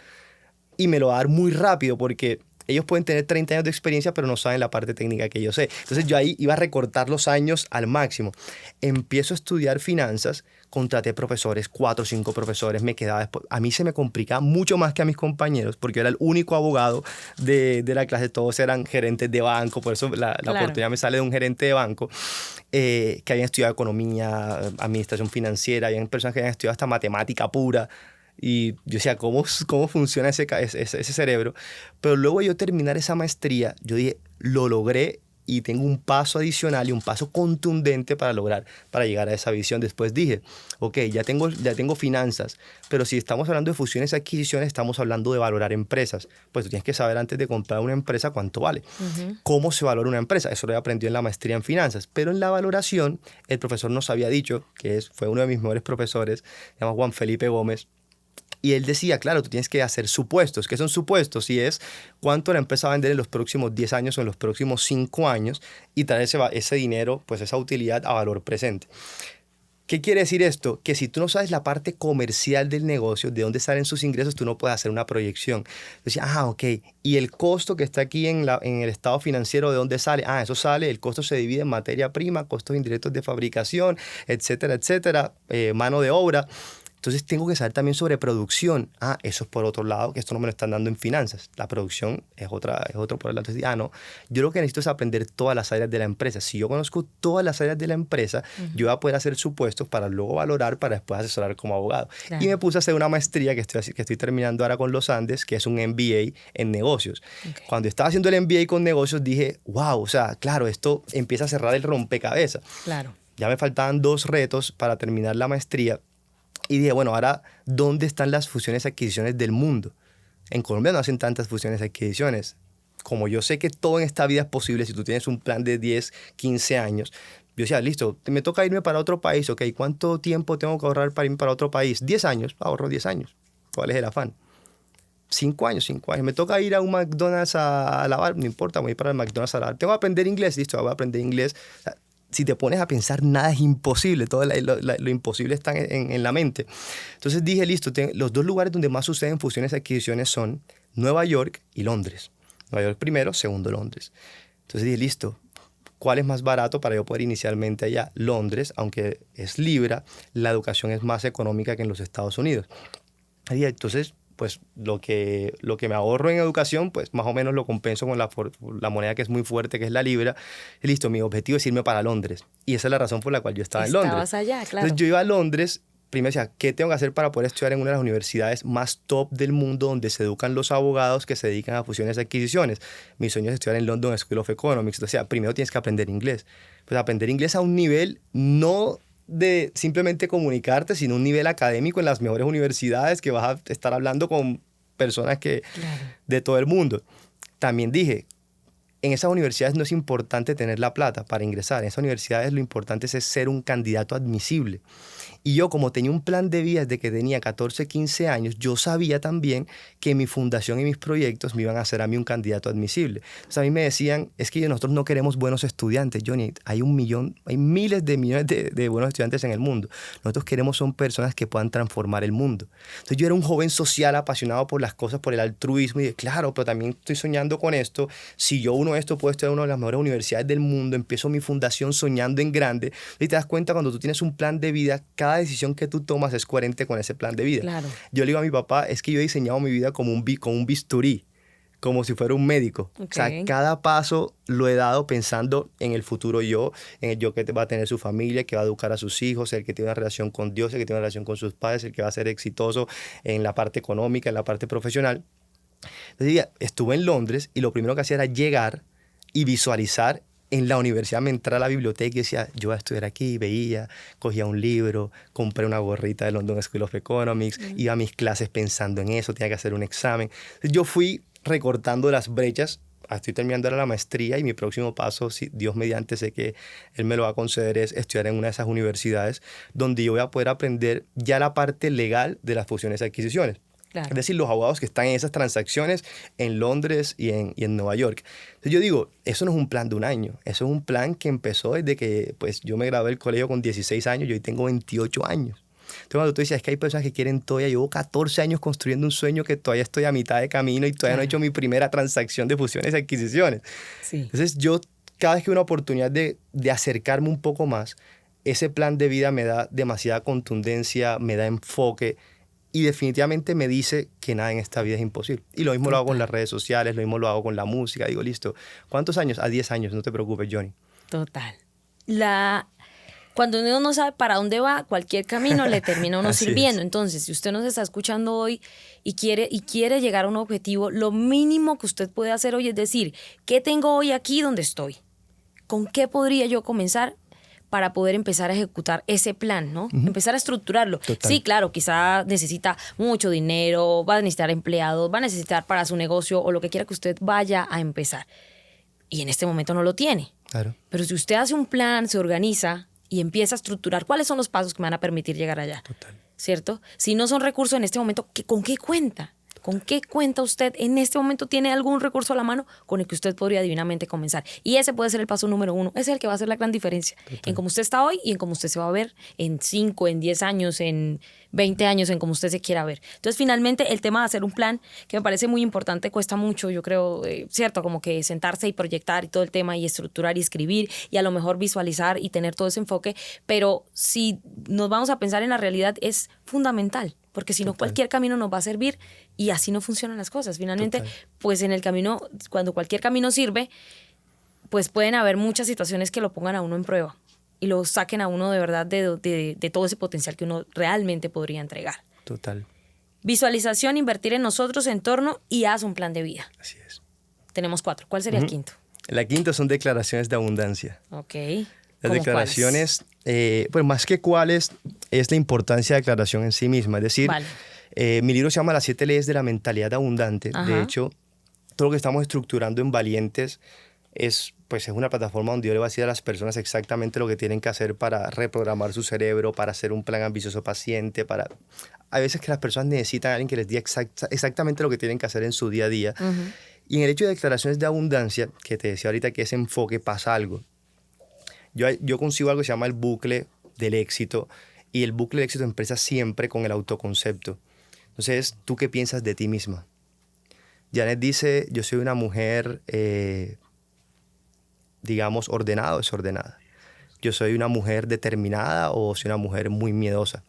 Y me lo va a dar muy rápido porque... ellos pueden tener 30 años de experiencia, pero no saben la parte técnica que yo sé. Entonces yo ahí iba a recortar los años al máximo. Empiezo a estudiar finanzas, contraté profesores, 4 o 5 profesores, me quedaba después. A mí se me complicaba mucho más que a mis compañeros, porque yo era el único abogado de la clase. Todos eran gerentes de banco, por eso la oportunidad me sale de un gerente de banco, que habían estudiado economía, administración financiera, habían personas que habían estudiado hasta matemática pura. Y yo decía, ¿cómo funciona ese cerebro? Pero luego de yo terminar esa maestría, yo dije, lo logré y tengo un paso adicional y un paso contundente para llegar a esa visión. Después dije, ok, ya tengo finanzas, pero si estamos hablando de fusiones y adquisiciones, estamos hablando de valorar empresas. Pues tú tienes que saber antes de comprar una empresa cuánto vale. ¿Cómo se valora una empresa? Eso lo he aprendido en la maestría en finanzas. Pero en la valoración, el profesor nos había dicho, fue uno de mis mejores profesores, se llama Juan Felipe Gómez. Y él decía, claro, tú tienes que hacer supuestos. ¿Qué son supuestos? Y es cuánto la empresa va a vender en los próximos 10 años o en los próximos 5 años y traer ese dinero, pues esa utilidad a valor presente. ¿Qué quiere decir esto? Que si tú no sabes la parte comercial del negocio, de dónde salen sus ingresos, tú no puedes hacer una proyección. Decía, ok, y el costo que está aquí en el estado financiero, ¿de dónde sale? Eso sale, el costo se divide en materia prima, costos indirectos de fabricación, etcétera, etcétera, mano de obra. Entonces tengo que saber también sobre producción. Eso es por otro lado, que esto no me lo están dando en finanzas. La producción es otro por el lado. Entonces, no, yo lo que necesito es aprender todas las áreas de la empresa. Si yo conozco todas las áreas de la empresa, yo voy a poder hacer supuestos para luego valorar, para después asesorar como abogado. Claro. Y me puse a hacer una maestría que estoy terminando ahora con los Andes, que es un MBA en negocios. Okay. Cuando estaba haciendo el MBA con negocios, dije, wow, o sea, claro, esto empieza a cerrar el rompecabezas. Claro. Ya me faltaban 2 retos para terminar la maestría. Y dije, bueno, ahora, ¿dónde están las fusiones y adquisiciones del mundo? En Colombia no hacen tantas fusiones y adquisiciones. Como yo sé que todo en esta vida es posible, si tú tienes un plan de 10, 15 años, yo decía, listo, me toca irme para otro país, ok, ¿cuánto tiempo tengo que ahorrar para irme para otro país? 10 años, ahorro 10 años. ¿Cuál es el afán? 5 años. Me toca ir a un McDonald's a lavar, no importa, voy a ir para el McDonald's a lavar. Tengo que aprender inglés, listo, voy a aprender inglés. O sea, si te pones a pensar, nada es imposible, todo lo imposible está en la mente. Entonces dije, listo, los 2 lugares donde más suceden fusiones y adquisiciones son Nueva York y Londres. Nueva York primero, segundo Londres. Entonces dije, listo, ¿cuál es más barato para yo poder inicialmente allá? Londres, aunque es libra, la educación es más económica que en los Estados Unidos. Y entonces, pues lo que me ahorro en educación, pues más o menos lo compenso con la moneda que es muy fuerte, que es la libra. Y listo, mi objetivo es irme para Londres. Y esa es la razón por la cual yo estaba en Londres. Estabas allá, claro. Entonces yo iba a Londres, primero decía, ¿qué tengo que hacer para poder estudiar en una de las universidades más top del mundo donde se educan los abogados que se dedican a fusiones y adquisiciones? Mi sueño es estudiar en London School of Economics. O sea, primero tienes que aprender inglés. Pues aprender inglés a un nivel no de simplemente comunicarte, sino un nivel académico en las mejores universidades, que vas a estar hablando con personas de todo el mundo. También dije, en esas universidades no es importante tener la plata para ingresar. En esas universidades lo importante es ser un candidato admisible. Y yo, como tenía un plan de vida desde que tenía 14, 15 años, yo sabía también que mi fundación y mis proyectos me iban a hacer a mí un candidato admisible. Entonces a mí me decían, es que nosotros no queremos buenos estudiantes, Johnny. Hay miles de millones de buenos estudiantes en el mundo. Nosotros queremos son personas que puedan transformar el mundo. Entonces yo era un joven social apasionado por las cosas, por el altruismo. Y dije, claro, pero también estoy soñando con esto. Si yo uno esto, puedo estudiar en una de las mejores universidades del mundo. Empiezo mi fundación soñando en grande. Y te das cuenta, cuando tú tienes un plan de vida, cada decisión que tú tomas es coherente con ese plan de vida. Claro. Yo le digo a mi papá, es que yo he diseñado mi vida como un bisturí, como si fuera un médico. Okay. O sea, cada paso lo he dado pensando en el futuro yo, en el yo que va a tener su familia, que va a educar a sus hijos, el que tiene una relación con Dios, el que tiene una relación con sus padres, el que va a ser exitoso en la parte económica, en la parte profesional. Entonces, estuve en Londres y lo primero que hacía era llegar y visualizar. En la universidad me entraba a la biblioteca y decía, yo voy a estudiar aquí, veía, cogía un libro, compré una gorrita de London School of Economics, iba a mis clases pensando en eso, tenía que hacer un examen. Entonces, yo fui recortando las brechas. Estoy terminando ahora la maestría y mi próximo paso, si Dios mediante, sé que Él me lo va a conceder, es estudiar en una de esas universidades donde yo voy a poder aprender ya la parte legal de las fusiones y adquisiciones. Claro. Es decir, los abogados que están en esas transacciones en Londres y en Nueva York. Entonces yo digo, eso no es un plan de un año, eso es un plan que empezó desde que pues, yo me gradué del colegio con 16 años y hoy tengo 28 años. Entonces cuando tú dices, es que hay personas que quieren todavía, llevo 14 años construyendo un sueño que todavía estoy a mitad de camino y todavía no he hecho mi primera transacción de fusiones y adquisiciones. Sí. Entonces yo, cada vez que hay una oportunidad de acercarme un poco más, ese plan de vida me da demasiada contundencia, me da enfoque, y definitivamente me dice que nada en esta vida es imposible. Y lo mismo lo hago con las redes sociales, lo mismo lo hago con la música. Digo, listo, ¿cuántos años? A 10 años, no te preocupes, Johnny. Total. Cuando uno no sabe para dónde va, cualquier camino le termina a uno sirviendo. Entonces, si usted nos está escuchando hoy y quiere llegar a un objetivo, lo mínimo que usted puede hacer hoy es decir, ¿qué tengo hoy aquí donde estoy? ¿Con qué podría yo comenzar para poder empezar a ejecutar ese plan, ¿no? Empezar a estructurarlo. Total. Sí, claro, quizá necesita mucho dinero, va a necesitar empleados, va a necesitar para su negocio o lo que quiera que usted vaya a empezar. Y en este momento no lo tiene. Claro. Pero si usted hace un plan, se organiza y empieza a estructurar cuáles son los pasos que me van a permitir llegar allá. Total. ¿Cierto? Si no son recursos en este momento, ¿con qué cuenta? ¿Con qué cuenta usted en este momento? ¿Tiene algún recurso a la mano con el que usted podría divinamente comenzar? Y ese puede ser el paso número 1. Ese es el que va a hacer la gran diferencia. Total. En cómo usted está hoy y en cómo usted se va a ver en 5, en 10 años, en 20 años, en cómo usted se quiera ver. Entonces, finalmente, el tema de hacer un plan, que me parece muy importante, cuesta mucho, yo creo, ¿cierto? Como que sentarse y proyectar y todo el tema y estructurar y escribir y a lo mejor visualizar y tener todo ese enfoque. Pero si nos vamos a pensar en la realidad, es fundamental. Porque si no, cualquier camino nos va a servir y así no funcionan las cosas. Finalmente, pues en el camino, cuando cualquier camino sirve, pues pueden haber muchas situaciones que lo pongan a uno en prueba y lo saquen a uno de verdad de todo ese potencial que uno realmente podría entregar. Total. Visualización, invertir en nosotros, entorno y haz un plan de vida. Así es. Tenemos 4. ¿Cuál sería el quinto? La quinta son declaraciones de abundancia. Ok. Las declaraciones, pues más que cuáles, es la importancia de declaración en sí misma. Es decir, mi libro se llama Las 7 leyes de la mentalidad abundante. Ajá. De hecho, todo lo que estamos estructurando en Valientes es una plataforma donde yo le voy a decir a las personas exactamente lo que tienen que hacer para reprogramar su cerebro, para hacer un plan ambicioso paciente, Hay veces que las personas necesitan a alguien que les diga exactamente lo que tienen que hacer en su día a día. Uh-huh. Y en el hecho de declaraciones de abundancia, que te decía ahorita que ese enfoque pasa algo. Yo consigo algo que se llama el bucle del éxito, y el bucle del éxito empieza siempre con el autoconcepto. Entonces, ¿tú qué piensas de ti misma? Janet dice, yo soy una mujer, digamos, ordenada o desordenada. Yo soy una mujer determinada o soy una mujer muy miedosa.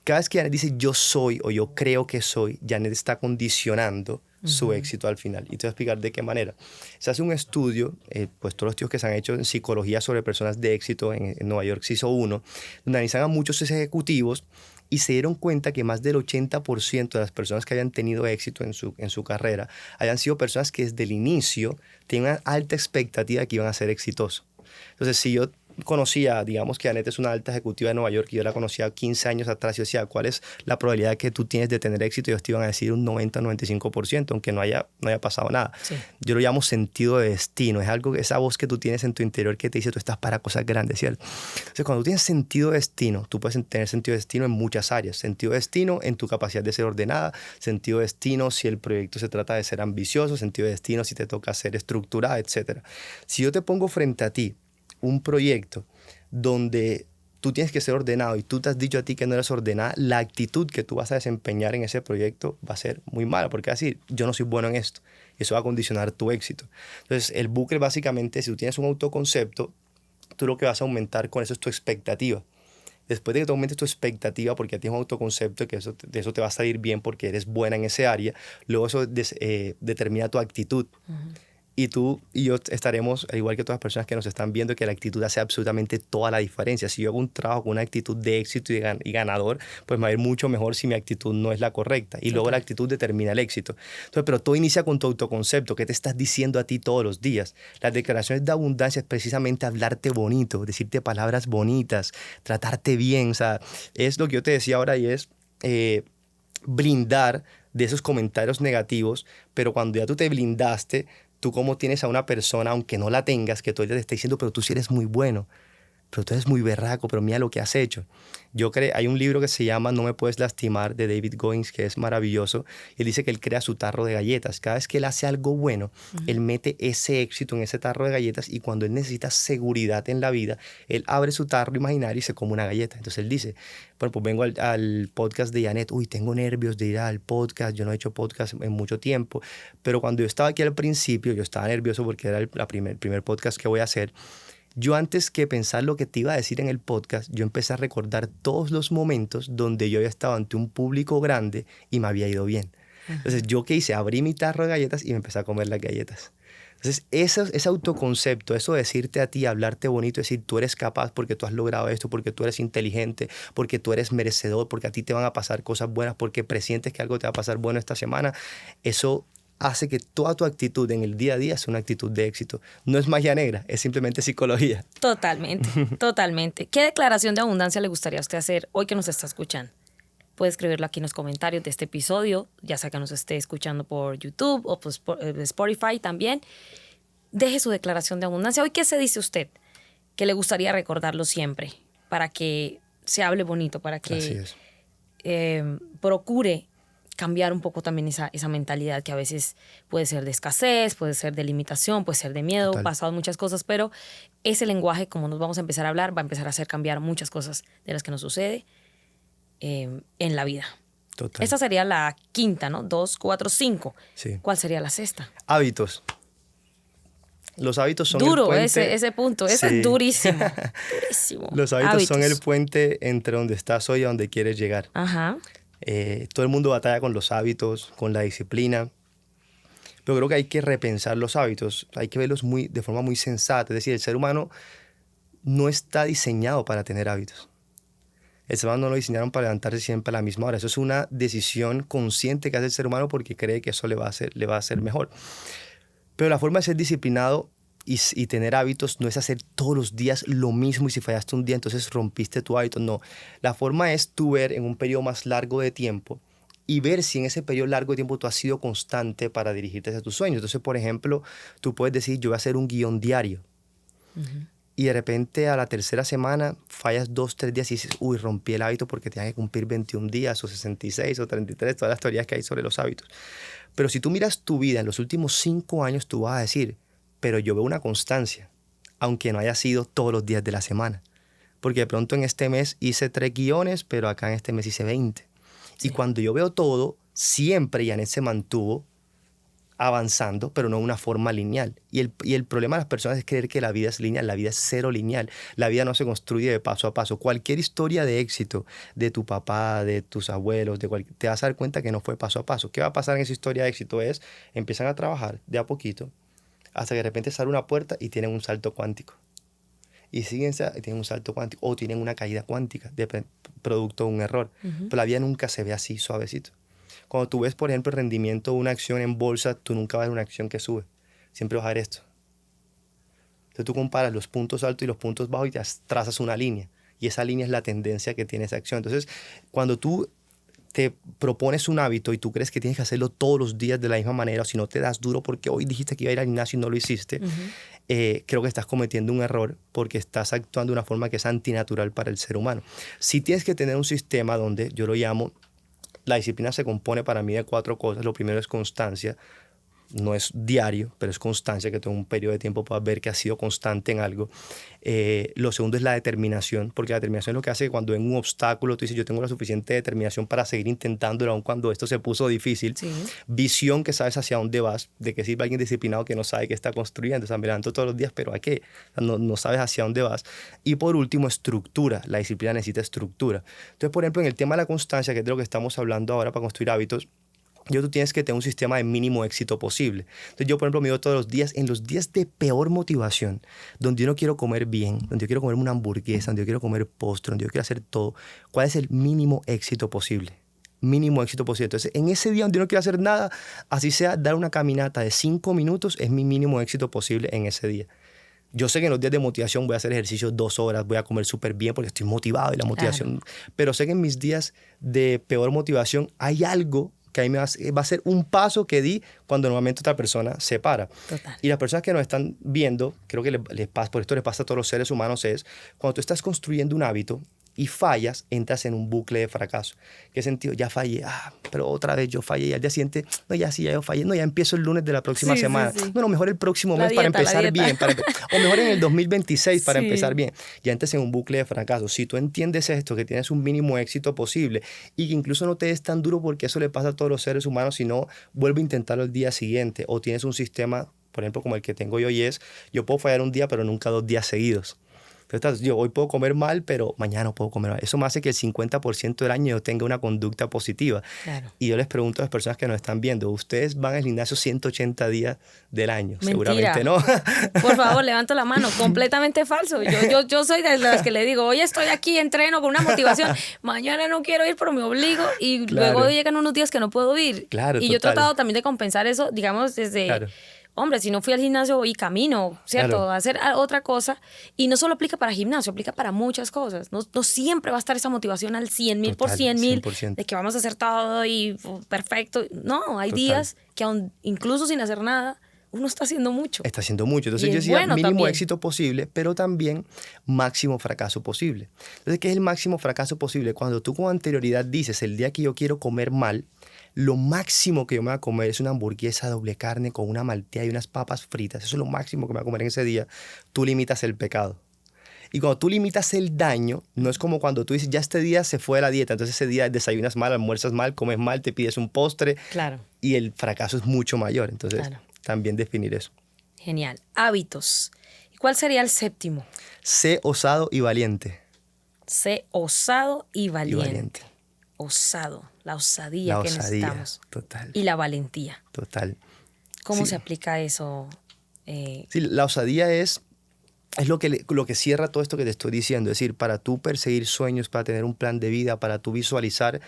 Cada vez que Janet dice yo soy o yo creo que soy, Janet está condicionando su éxito al final. Y te voy a explicar de qué manera. Se hace un estudio, pues todos los estudios que se han hecho en psicología sobre personas de éxito, en Nueva York se hizo uno, donde analizan a muchos ejecutivos y se dieron cuenta que más del 80% de las personas que habían tenido éxito en su carrera habían sido personas que desde el inicio tenían una alta expectativa de que iban a ser exitosos. Entonces, si yo conocía, digamos que Annette es una alta ejecutiva de Nueva York y yo la conocía 15 años atrás, yo decía, ¿cuál es la probabilidad que tú tienes de tener éxito? Y ellos te iban a decir un 90-95%, aunque no haya pasado nada. Sí. Yo lo llamo sentido de destino. Es algo, esa voz que tú tienes en tu interior que te dice, tú estás para cosas grandes, ¿cierto? Entonces, cuando tú tienes sentido de destino, tú puedes tener sentido de destino en muchas áreas. Sentido de destino en tu capacidad de ser ordenada, sentido de destino si el proyecto se trata de ser ambicioso, sentido de destino si te toca ser estructurada, etc. Si yo te pongo frente a ti un proyecto donde tú tienes que ser ordenado y tú te has dicho a ti que no eres ordenada, la actitud que tú vas a desempeñar en ese proyecto va a ser muy mala, porque vas a decir, yo no soy bueno en esto, y eso va a condicionar tu éxito. Entonces, el bucle básicamente, si tú tienes un autoconcepto, tú lo que vas a aumentar con eso es tu expectativa. Después de que tú aumentes tu expectativa, porque ya tienes un autoconcepto, que de eso te va a salir bien porque eres buena en ese área, luego eso determina tu actitud. Y tú y yo estaremos, al igual que todas las personas que nos están viendo, que la actitud hace absolutamente toda la diferencia. Si yo hago un trabajo con una actitud de éxito y ganador, pues me va a ir mucho mejor si mi actitud no es la correcta. Y luego la actitud determina el éxito. Entonces, pero todo inicia con tu autoconcepto. ¿Qué te estás diciendo a ti todos los días? Las declaraciones de abundancia es precisamente hablarte bonito, decirte palabras bonitas, tratarte bien. O sea, es lo que yo te decía ahora y es blindar de esos comentarios negativos, pero cuando ya tú te blindaste, tú como tienes a una persona, aunque no la tengas, que todo ella te está diciendo, pero tú sí eres muy bueno, pero tú eres muy berraco, pero mira lo que has hecho. Hay un libro que se llama No me puedes lastimar, de David Goggins, que es maravilloso. Y él dice que él crea su tarro de galletas. Cada vez que él hace algo bueno, él mete ese éxito en ese tarro de galletas, y cuando él necesita seguridad en la vida, él abre su tarro imaginario y se come una galleta. Entonces él dice, bueno, pues vengo al podcast de Annette, tengo nervios de ir al podcast, yo no he hecho podcast en mucho tiempo, pero cuando yo estaba aquí al principio, yo estaba nervioso porque era el primer podcast que voy a hacer. Yo, antes que pensar lo que te iba a decir en el podcast, yo empecé a recordar todos los momentos donde yo había estado ante un público grande y me había ido bien. Entonces, ¿yo qué hice? Abrí mi tarro de galletas y me empecé a comer las galletas. Entonces, ese autoconcepto, eso de decirte a ti, hablarte bonito, decir tú eres capaz porque tú has logrado esto, porque tú eres inteligente, porque tú eres merecedor, porque a ti te van a pasar cosas buenas, porque presientes que algo te va a pasar bueno esta semana, eso hace que toda tu actitud en el día a día sea una actitud de éxito. No es magia negra, es simplemente psicología. Totalmente, totalmente. ¿Qué declaración de abundancia le gustaría a usted hacer hoy que nos está escuchando? Puede escribirlo aquí en los comentarios de este episodio, ya sea que nos esté escuchando por YouTube o por Spotify también. Deje su declaración de abundancia. ¿Hoy qué se dice usted? Que le gustaría recordarlo siempre, para que se hable bonito, para que procure cambiar un poco también esa mentalidad que a veces puede ser de escasez, puede ser de limitación, puede ser de miedo, pasado muchas cosas, pero ese lenguaje, como nos vamos a empezar a hablar, va a empezar a hacer cambiar muchas cosas de las que nos sucede en la vida. Total. Esta sería la quinta, ¿no? 2, 4, 5. Sí. ¿Cuál sería la sexta? Hábitos. Los hábitos son duro el puente. ese punto, ese es durísimo. Durísimo. Los hábitos son el puente entre donde estás hoy y a donde quieres llegar. Ajá. Todo el mundo batalla con los hábitos, con la disciplina, pero creo que hay que repensar los hábitos, hay que verlos de forma muy sensata. Es decir, el ser humano no está diseñado para tener hábitos. El ser humano no lo diseñaron para levantarse siempre a la misma hora. Eso es una decisión consciente que hace el ser humano porque cree que eso le va a hacer mejor. Pero la forma de ser disciplinado y tener hábitos no es hacer todos los días lo mismo y si fallaste un día entonces rompiste tu hábito. No, la forma es tú ver en un periodo más largo de tiempo y ver si en ese periodo largo de tiempo tú has sido constante para dirigirte hacia tus sueños. Entonces, por ejemplo, tú puedes decir, yo voy a hacer un guión diario. Y de repente a la tercera semana fallas 2, 3 días y dices, rompí el hábito porque tenía que cumplir 21 días o 66 o 33, todas las teorías que hay sobre los hábitos. Pero si tú miras tu vida en los últimos 5 años, tú vas a decir, pero yo veo una constancia, aunque no haya sido todos los días de la semana. Porque de pronto en este mes hice 3 guiones, pero acá en este mes hice 20. Sí. Y cuando yo veo todo, siempre Annette se mantuvo avanzando, pero no de una forma lineal. Y el problema de las personas es creer que la vida es lineal. La vida es cero lineal. La vida no se construye de paso a paso. Cualquier historia de éxito de tu papá, de tus abuelos, te vas a dar cuenta que no fue paso a paso. ¿Qué va a pasar en esa historia de éxito? Empiezan a trabajar de a poquito, hasta que de repente sale una puerta y tienen un salto cuántico. Y siguen y tienen un salto cuántico. O tienen una caída cuántica, producto de un error. Pero la vida nunca se ve así, suavecito. Cuando tú ves, por ejemplo, el rendimiento de una acción en bolsa, tú nunca vas a ver una acción que sube. Siempre vas a ver esto. Entonces tú comparas los puntos altos y los puntos bajos y te trazas una línea. Y esa línea es la tendencia que tiene esa acción. Entonces, cuando tú te propones un hábito y tú crees que tienes que hacerlo todos los días de la misma manera, o si no te das duro porque hoy dijiste que iba a ir al gimnasio y no lo hiciste, creo que estás cometiendo un error porque estás actuando de una forma que es antinatural para el ser humano. Si tienes que tener un sistema donde yo lo llamo, la disciplina se compone para mí de 4 cosas. Lo primero es constancia. No es diario, pero es constancia, que tú en un periodo de tiempo puedas ver que has sido constante en algo. Lo segundo es la determinación, porque la determinación es lo que hace que cuando en un obstáculo tú dices, yo tengo la suficiente determinación para seguir intentándolo, aun cuando esto se puso difícil. Sí. Visión, que sabes hacia dónde vas, de que sirve alguien disciplinado que no sabe qué está construyendo. O sea, me levanto todos los días, pero ¿a qué? No sabes hacia dónde vas. Y por último, estructura. La disciplina necesita estructura. Entonces, por ejemplo, en el tema de la constancia, que es de lo que estamos hablando ahora para construir hábitos, tú tienes que tener un sistema de mínimo éxito posible. Entonces yo, por ejemplo, mido todos los días, en los días de peor motivación, donde yo no quiero comer bien, donde yo quiero comer una hamburguesa, donde yo quiero comer postre, donde yo quiero hacer todo, ¿cuál es el mínimo éxito posible? Mínimo éxito posible. Entonces, en ese día donde yo no quiero hacer nada, así sea dar una caminata de 5 minutos, es mi mínimo éxito posible en ese día. Yo sé que en los días de motivación voy a hacer ejercicio 2 horas, voy a comer súper bien porque estoy motivado y la motivación. Claro. Pero sé que en mis días de peor motivación hay algo que a mí va a ser un paso que di cuando normalmente otra persona se para. Total. Y las personas que nos están viendo, creo que les pasa, por esto les pasa a todos los seres humanos, es cuando tú estás construyendo un hábito y fallas, entras en un bucle de fracaso. ¿Qué sentido? Ya fallé, pero otra vez yo fallé, y al día siguiente, no, ya yo fallé, no, ya empiezo el lunes de la próxima semana. Sí. No, mejor el próximo mes para empezar bien, o mejor en el 2026 para empezar bien. Ya entras en un bucle de fracaso. Si tú entiendes esto, que tienes un mínimo éxito posible y que incluso no te des tan duro porque eso le pasa a todos los seres humanos, sino vuelve a intentarlo el día siguiente, o tienes un sistema, por ejemplo, como el que tengo yo, y es, yo puedo fallar un día, pero nunca 2 días seguidos. Entonces, yo hoy puedo comer mal, pero mañana no puedo comer mal. Eso me hace que el 50% del año yo tenga una conducta positiva. Claro. Y yo les pregunto a las personas que nos están viendo, ¿ustedes van al gimnasio 180 días del año? Mentira. Seguramente no. Por favor, levanto la mano. Completamente falso. Yo soy de las que le digo, hoy estoy aquí, entreno con una motivación, mañana no quiero ir, pero me obligo, y claro, luego llegan unos días que no puedo ir. Claro, y total. yo he tratado también de compensar eso, digamos, desde... Claro. Hombre, si no fui al gimnasio y camino, ¿cierto? Claro. A hacer otra cosa. Y no solo aplica para gimnasio, aplica para muchas cosas. No siempre va a estar esa motivación al 100,000 por 100,000 de que vamos a hacer todo y perfecto. No, hay días que aún, incluso sin hacer nada, uno está haciendo mucho. Está haciendo mucho. Entonces yo decía mínimo también. Éxito posible, pero también máximo fracaso posible. Entonces, ¿qué es el máximo fracaso posible? Cuando tú con anterioridad dices, el día que yo quiero comer mal, lo máximo que yo me voy a comer es una hamburguesa doble carne con una malteada y unas papas fritas. Eso es lo máximo que me voy a comer en ese día. Tú limitas el pecado. Y cuando tú limitas el daño, no es como cuando tú dices, ya este día se fue de la dieta, entonces ese día desayunas mal, almuerzas mal, comes mal, te pides un postre. Claro. Y el fracaso es mucho mayor. Entonces, también definir eso. Genial. Hábitos. ¿Y cuál sería el 7º? Sé osado y valiente. Sé osado y valiente. Osado. La osadía que necesitamos. Total. Y la valentía. Total. ¿Cómo se aplica eso? Sí, la osadía es lo que cierra todo esto que te estoy diciendo. Es decir, para tú perseguir sueños, para tener un plan de vida, para tú visualizar,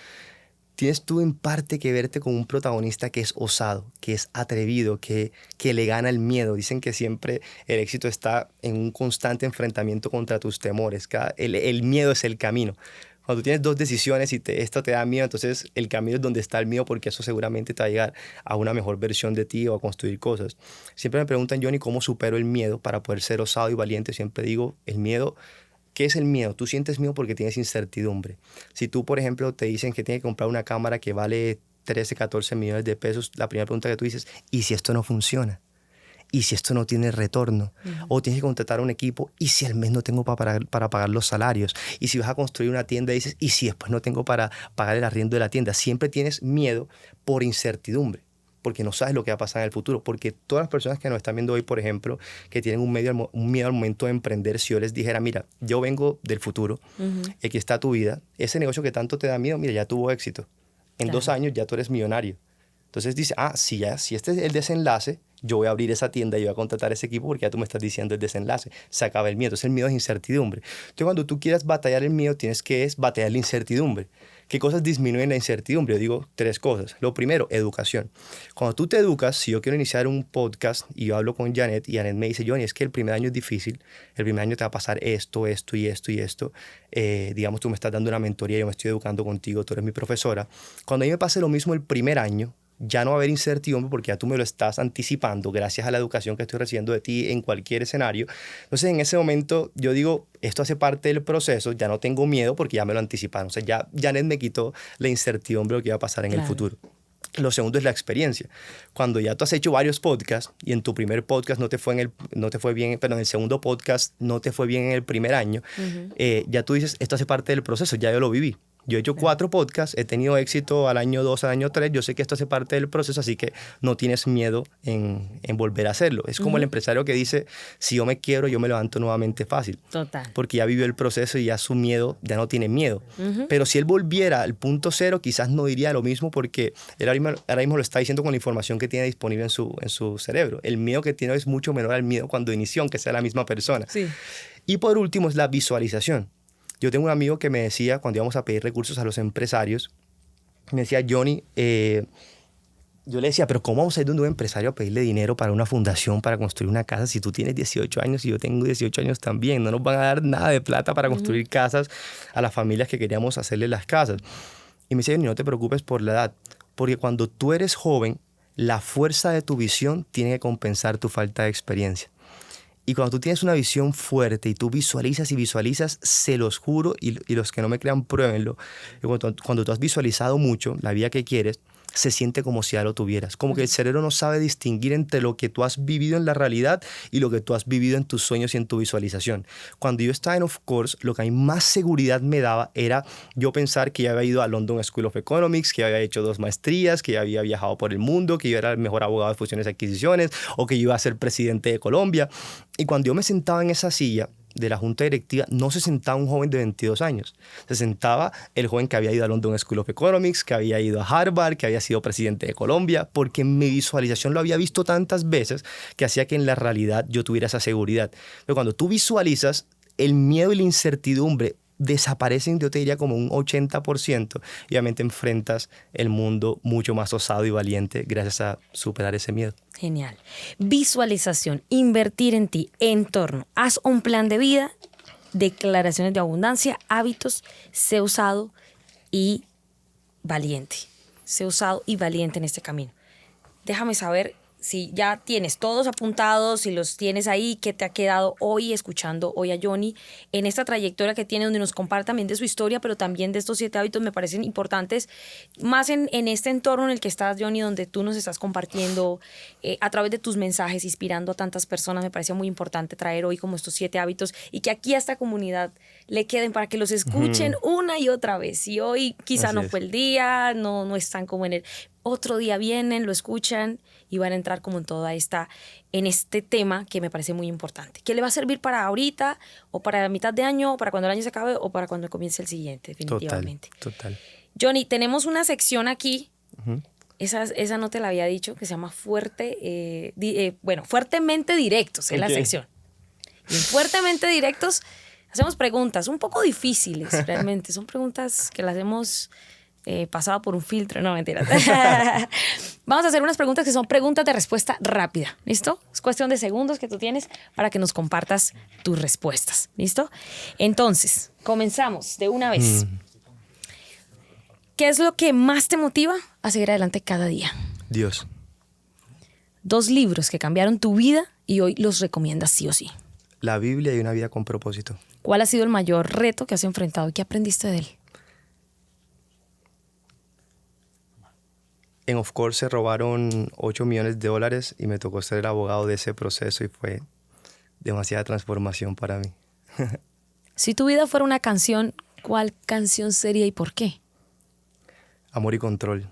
tienes tú en parte que verte como un protagonista que es osado, que es atrevido, que le gana el miedo. Dicen que siempre el éxito está en un constante enfrentamiento contra tus temores. El miedo es el camino. Cuando tú tienes 2 decisiones y esto te da miedo, entonces el camino es donde está el miedo, porque eso seguramente te va a llegar a una mejor versión de ti o a construir cosas. Siempre me preguntan, Johnny, ¿cómo supero el miedo para poder ser osado y valiente? Siempre digo, el miedo, ¿qué es el miedo? Tú sientes miedo porque tienes incertidumbre. Si tú, por ejemplo, te dicen que tienes que comprar una cámara que vale 13, 14 millones de pesos, la primera pregunta que tú dices, ¿y si esto no funciona? ¿Y si esto no tiene retorno? O tienes que contratar a un equipo, ¿y si al mes no tengo para pagar los salarios? Y si vas a construir una tienda, dices, ¿y si después no tengo para pagar el arriendo de la tienda? Siempre tienes miedo por incertidumbre, porque no sabes lo que va a pasar en el futuro. Porque todas las personas que nos están viendo hoy, por ejemplo, que tienen un miedo al momento de emprender, si yo les dijera, mira, yo vengo del futuro, aquí está tu vida, ese negocio que tanto te da miedo, mira, ya tuvo éxito. En 2 años ya tú eres millonario. Entonces dice, si este es el desenlace, yo voy a abrir esa tienda y voy a contratar ese equipo porque ya tú me estás diciendo el desenlace. Se acaba el miedo. Entonces el miedo es incertidumbre. Entonces cuando tú quieras batallar el miedo, tienes que batallar la incertidumbre. ¿Qué cosas disminuyen la incertidumbre? Yo digo 3 cosas. Lo primero, educación. Cuando tú te educas, si yo quiero iniciar un podcast y yo hablo con Janet y Janet me dice, Johnny, es que el primer año es difícil, el primer año te va a pasar esto, esto y esto y esto. Digamos, tú me estás dando una mentoría, yo me estoy educando contigo, tú eres mi profesora. Cuando a mí me pase lo mismo el primer año, ya no va a haber incertidumbre porque ya tú me lo estás anticipando gracias a la educación que estoy recibiendo de ti en cualquier escenario. Entonces, en ese momento, yo digo, esto hace parte del proceso, ya no tengo miedo porque ya me lo anticiparon. O sea, ya Janet me quitó la incertidumbre de lo que iba a pasar en el futuro. Lo segundo es la experiencia. Cuando ya tú has hecho varios podcasts y en tu primer podcast no te fue bien, pero en el segundo podcast no te fue bien en el primer año, ya tú dices, esto hace parte del proceso, ya yo lo viví. Yo he hecho 4 podcasts, he tenido éxito al año 2, al año 3, yo sé que esto hace parte del proceso, así que no tienes miedo en volver a hacerlo. Es como el empresario que dice, si yo me quiebro, yo me levanto nuevamente fácil. Total. Porque ya vivió el proceso y ya su miedo, ya no tiene miedo. Pero si él volviera al punto cero, quizás no diría lo mismo porque él ahora mismo lo está diciendo con la información que tiene disponible en su cerebro. El miedo que tiene es mucho menor al miedo cuando inició, aunque sea la misma persona. Sí. Y por último es la visualización. Yo tengo un amigo que me decía, cuando íbamos a pedir recursos a los empresarios, me decía, Johnny, yo le decía, pero ¿cómo vamos a ir de un empresario a pedirle dinero para una fundación, para construir una casa, si tú tienes 18 años y yo tengo 18 años también? No nos van a dar nada de plata para construir casas a las familias que queríamos hacerle las casas. Y me decía, no te preocupes por la edad, porque cuando tú eres joven, la fuerza de tu visión tiene que compensar tu falta de experiencia. Y cuando tú tienes una visión fuerte y tú visualizas y visualizas, se los juro, y los que no me crean, pruébenlo. Cuando tú has visualizado mucho la vida que quieres, se siente como si ya lo tuvieras. Como que el cerebro no sabe distinguir entre lo que tú has vivido en la realidad y lo que tú has vivido en tus sueños y en tu visualización. Cuando yo estaba en Of Course, lo que a mí más seguridad me daba era yo pensar que ya había ido a London School of Economics, que ya había hecho 2 maestrías, que ya había viajado por el mundo, que yo era el mejor abogado de fusiones y adquisiciones, o que yo iba a ser presidente de Colombia. Y cuando yo me sentaba en esa silla de la junta directiva, no se sentaba un joven de 22 años. Se sentaba el joven que había ido a London School of Economics, que había ido a Harvard, que había sido presidente de Colombia, porque mi visualización lo había visto tantas veces que hacía que en la realidad yo tuviera esa seguridad. Pero cuando tú visualizas, el miedo y la incertidumbre desaparecen, yo te diría como un 80%, y obviamente enfrentas el mundo mucho más osado y valiente gracias a superar ese miedo. Genial. Visualización, invertir en ti, entorno. Haz un plan de vida, declaraciones de abundancia, hábitos, sé osado y valiente. Sé osado y valiente en este camino. Déjame saber si ya tienes todos apuntados, si los tienes ahí, qué te ha quedado hoy escuchando hoy a Johnny en esta trayectoria que tiene, donde nos comparte también de su historia, pero también de estos 7 hábitos me parecen importantes, más en este entorno en el que estás, Johnny, donde tú nos estás compartiendo a través de tus mensajes, inspirando a tantas personas. Me pareció muy importante traer hoy como estos 7 hábitos y que aquí a esta comunidad le queden para que los escuchen una y otra vez. Y hoy quizá no fue el día, no están como en el... Otro día vienen, lo escuchan y van a entrar como en este tema que me parece muy importante. ¿Qué le va a servir para ahorita, o para la mitad de año, o para cuando el año se acabe, o para cuando comience el siguiente, definitivamente? Total. Johnny, tenemos una sección aquí, esa no te la había dicho, que se llama Fuertemente Directos, es la sección. Y en Fuertemente Directos hacemos preguntas un poco difíciles, realmente. Son preguntas que las hemos... pasado por un filtro, no, mentira. Vamos a hacer unas preguntas que son preguntas de respuesta rápida, ¿listo? Es cuestión de segundos que tú tienes para que nos compartas tus respuestas, ¿listo? Entonces, comenzamos de una vez. ¿Qué es lo que más te motiva a seguir adelante cada día? Dios. 2 libros que cambiaron tu vida y hoy los recomiendas sí o sí. La Biblia y Una vida con propósito. ¿Cuál ha sido el mayor reto que has enfrentado y qué aprendiste de él? En Of Course se robaron $8 millones y me tocó ser el abogado de ese proceso y fue demasiada transformación para mí. Si tu vida fuera una canción, ¿cuál canción sería y por qué? Amor y control,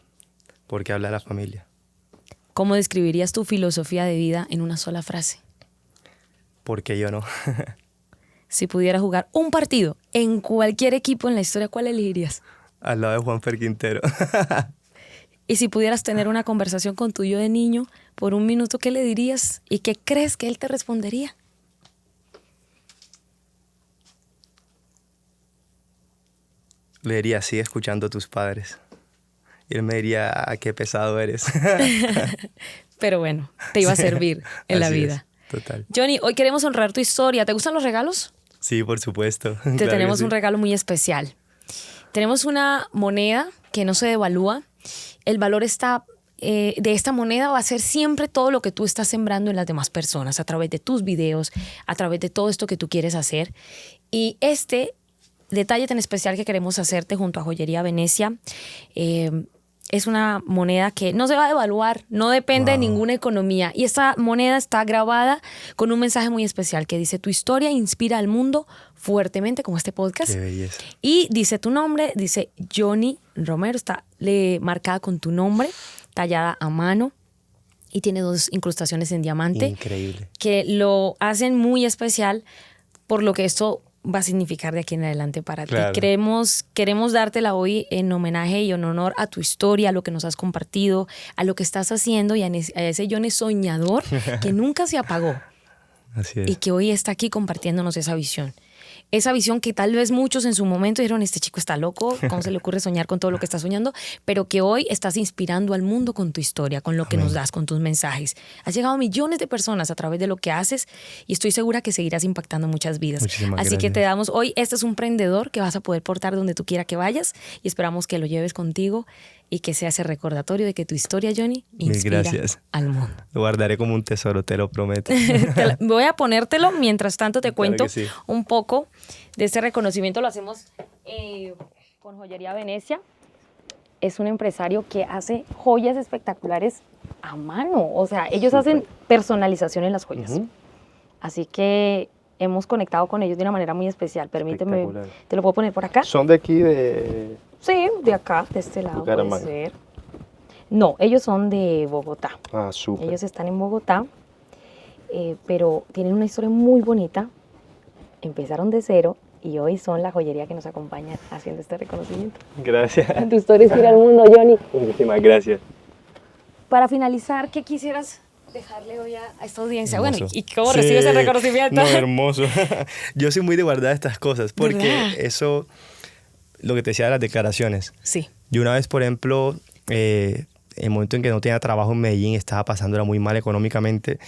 porque habla de la familia. ¿Cómo describirías tu filosofía de vida en una sola frase? Porque yo no. Si pudieras jugar un partido en cualquier equipo en la historia, ¿cuál elegirías? Al lado de Juanfer Quintero. Y si pudieras tener una conversación con tu yo de niño por 1 minuto, ¿qué le dirías? ¿Y qué crees que él te respondería? Le diría, sigue escuchando a tus padres. Y él me diría, qué pesado eres. Pero bueno, te iba a servir en la vida. Total. Johnny, hoy queremos honrar tu historia. ¿Te gustan los regalos? Sí, por supuesto. Te Claro tenemos que un sí. regalo muy especial. Tenemos una moneda que no se devalúa. El valor de esta moneda va a ser siempre todo lo que tú estás sembrando en las demás personas, a través de tus videos, a través de todo esto que tú quieres hacer. Y este detalle tan especial que queremos hacerte junto a Joyería Venecia es una moneda que no se va a devaluar, no depende de ninguna economía. Y esta moneda está grabada con un mensaje muy especial que dice: tu historia inspira al mundo fuertemente, como este podcast. Qué belleza. Y dice tu nombre, dice Johnny Romero, está marcada con tu nombre, tallada a mano. Y tiene 2 incrustaciones en diamante. Increíble. Que lo hacen muy especial por lo que esto va a significar de aquí en adelante para Claro. ti. Queremos dártela hoy en homenaje y en honor a tu historia, a lo que nos has compartido, a lo que estás haciendo y a ese Johnny soñador que nunca se apagó Así es. y que hoy está aquí compartiéndonos esa visión. Esa visión que tal vez muchos en su momento dijeron: este chico está loco, ¿cómo se le ocurre soñar con todo lo que está soñando? Pero que hoy estás inspirando al mundo con tu historia, con lo que nos das, con tus mensajes. Has llegado a millones de personas a través de lo que haces y estoy segura que seguirás impactando muchas vidas. Muchísimas Así que gracias. te damos hoy, este es un prendedor que vas a poder portar donde tú quiera que vayas y esperamos que lo lleves contigo y que sea ese recordatorio de que tu historia, Johnny, inspira gracias. al mundo. Lo guardaré como un tesoro, te lo prometo. Voy a ponértelo, mientras tanto te Claro cuento que sí. un poco de este reconocimiento. Lo hacemos con Joyería Venecia. Es un empresario que hace joyas espectaculares a mano. O sea, ellos hacen personalización en las joyas. Ujú. Así que hemos conectado con ellos de una manera muy especial. Permíteme, Espectacular. ¿te lo puedo poner por acá? Son de aquí de... Sí, de acá, de este lado puede Bucaramanga. ser. No, ellos son de Bogotá. Ah, súper. Ellos están en Bogotá, pero tienen una historia muy bonita. Empezaron de cero y hoy son la joyería que nos acompaña haciendo este reconocimiento. Gracias. Tu historia inspira al mundo, Johnny. Muchísimas gracias. Para finalizar, ¿qué quisieras dejarle hoy a esta audiencia? Bueno, Hermoso. ¿y cómo Sí. recibes el reconocimiento? No, hermoso. Yo soy muy de guardar estas cosas porque ¿Verdad? eso, lo que te decía de las declaraciones. Sí. Yo una vez, por ejemplo, en el momento en que no tenía trabajo en Medellín, estaba pasándola muy mal económicamente.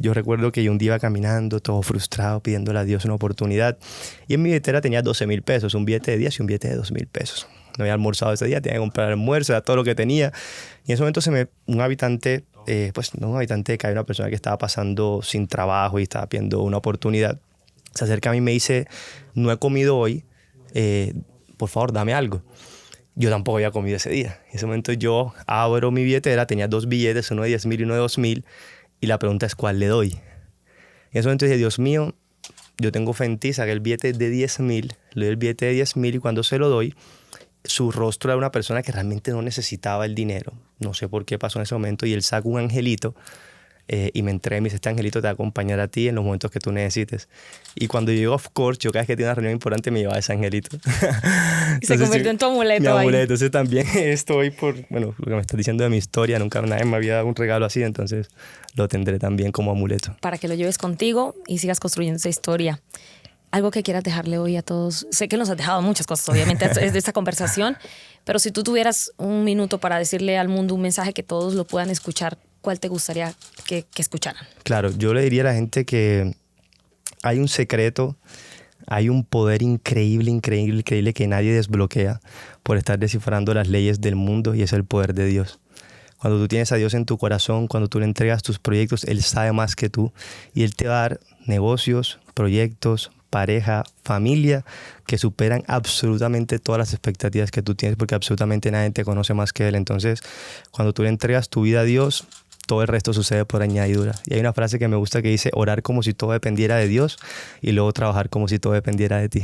Yo recuerdo que yo un día iba caminando, todo frustrado, pidiéndole a Dios una oportunidad. Y en mi billetera tenía 12.000 pesos, un billete de 10 y un billete de 2.000 pesos. No había almorzado ese día, tenía que comprar almuerzo, era todo lo que tenía. Y en ese momento un habitante, pues no un habitante, que hay una persona que estaba pasando sin trabajo y estaba pidiendo una oportunidad. Se acerca a mí y me dice: no he comido hoy, por favor, dame algo. Yo tampoco había comido ese día. En ese momento yo abro mi billetera, tenía 2 billetes, uno de 10.000 y uno de 2.000, y la pregunta es: ¿cuál le doy? En ese momento dije: Dios mío, yo tengo fe en ti, saqué el billete de 10.000, le doy el billete de 10.000 y cuando se lo doy, su rostro era una persona que realmente no necesitaba el dinero. No sé por qué pasó en ese momento y él saca un angelito y me entrega y me dice: este angelito te va a acompañar a ti en los momentos que tú necesites. Y cuando yo llego, of course, yo cada vez que tengo una reunión importante me llevaba ese angelito. Y se convirtió en tu amuleto mi ahí. amuleto. Entonces también estoy bueno, lo que me estás diciendo de mi historia, nunca nadie me había dado un regalo así, entonces lo tendré también como amuleto. Para que lo lleves contigo y sigas construyendo esa historia. Algo que quieras dejarle hoy a todos. Sé que nos has dejado muchas cosas, obviamente, es de esta conversación, pero si tú tuvieras un minuto para decirle al mundo un mensaje que todos lo puedan escuchar, ¿cuál te gustaría que escucharan? Claro, yo le diría a la gente que hay un secreto, hay un poder increíble, increíble, increíble que nadie desbloquea por estar descifrando las leyes del mundo, y es el poder de Dios. Cuando tú tienes a Dios en tu corazón, cuando tú le entregas tus proyectos, Él sabe más que tú y Él te va a dar negocios, proyectos, pareja, familia que superan absolutamente todas las expectativas que tú tienes, porque absolutamente nadie te conoce más que Él. Entonces, cuando tú le entregas tu vida a Dios, todo el resto sucede por añadidura. Y hay una frase que me gusta que dice: orar como si todo dependiera de Dios y luego trabajar como si todo dependiera de ti.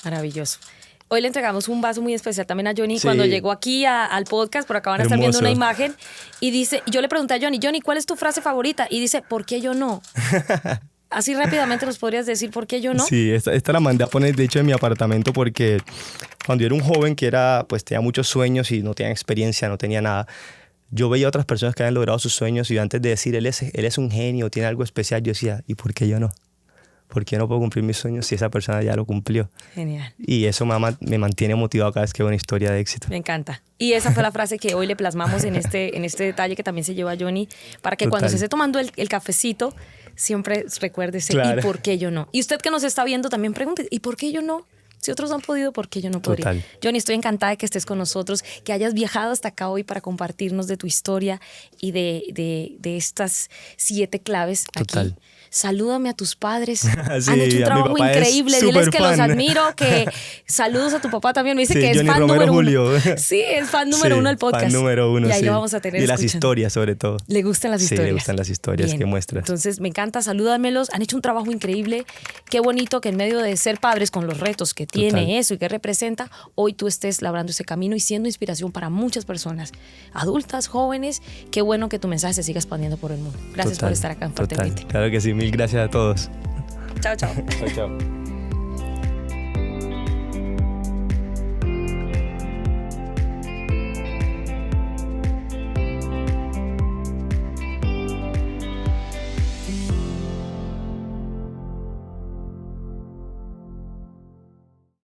Maravilloso. Hoy le entregamos un vaso muy especial también a Johnny Sí. cuando llegó aquí al podcast, por acá van a estar viendo Hermoso. una imagen y dice, yo le pregunté a Johnny, ¿cuál es tu frase favorita? Y dice, ¿por qué yo no? Así rápidamente nos podrías decir, ¿por qué yo no? Sí, esta la mandé a poner de hecho en mi apartamento porque cuando yo era un joven que pues tenía muchos sueños y no tenía experiencia, no tenía nada, yo veía a otras personas que habían logrado sus sueños y yo antes de decir él es un genio, tiene algo especial, yo decía: ¿y por qué yo no? ¿por qué no puedo cumplir mis sueños si esa persona ya lo cumplió? Genial. Y eso me mantiene motivado cada vez que veo una historia de éxito. Me encanta. Y esa fue la frase que hoy le plasmamos en este detalle que también se lleva Johnny, para que cuando se esté tomando el cafecito, siempre recuérdese, Claro. ¿y por qué yo no? Y usted que nos está viendo también pregunte, ¿y por qué yo no? Si otros han podido, ¿por qué yo no podría? Total. Johnny, estoy encantada de que estés con nosotros, que hayas viajado hasta acá hoy para compartirnos de tu historia y de estas 7 claves Total. aquí. Salúdame a tus padres. Sí, Han hecho un mi trabajo papá es increíble. Diles súper que los fan. admiro, que saludos a tu papá también. Me dice Sí, que es Johnny fan Romero número 1. Julio. Sí, es fan número 1 del podcast. Fan número 1, y ahí sí. lo vamos a tener Y las escuchando. historias, sobre todo. ¿Le gustan las historias? Sí, le gustan las historias Bien. que muestras. Entonces, me encanta, salúdamelos. Han hecho un trabajo increíble. Qué bonito que en medio de ser padres con los retos que tiene Total. eso y que representa, hoy tú estés labrando ese camino y siendo inspiración para muchas personas, adultas, jóvenes. Qué bueno que tu mensaje se siga expandiendo por el mundo. Gracias por estar acá en Fuertemente. Claro que sí, mil gracias a todos. Chao, chao. Chao, chao.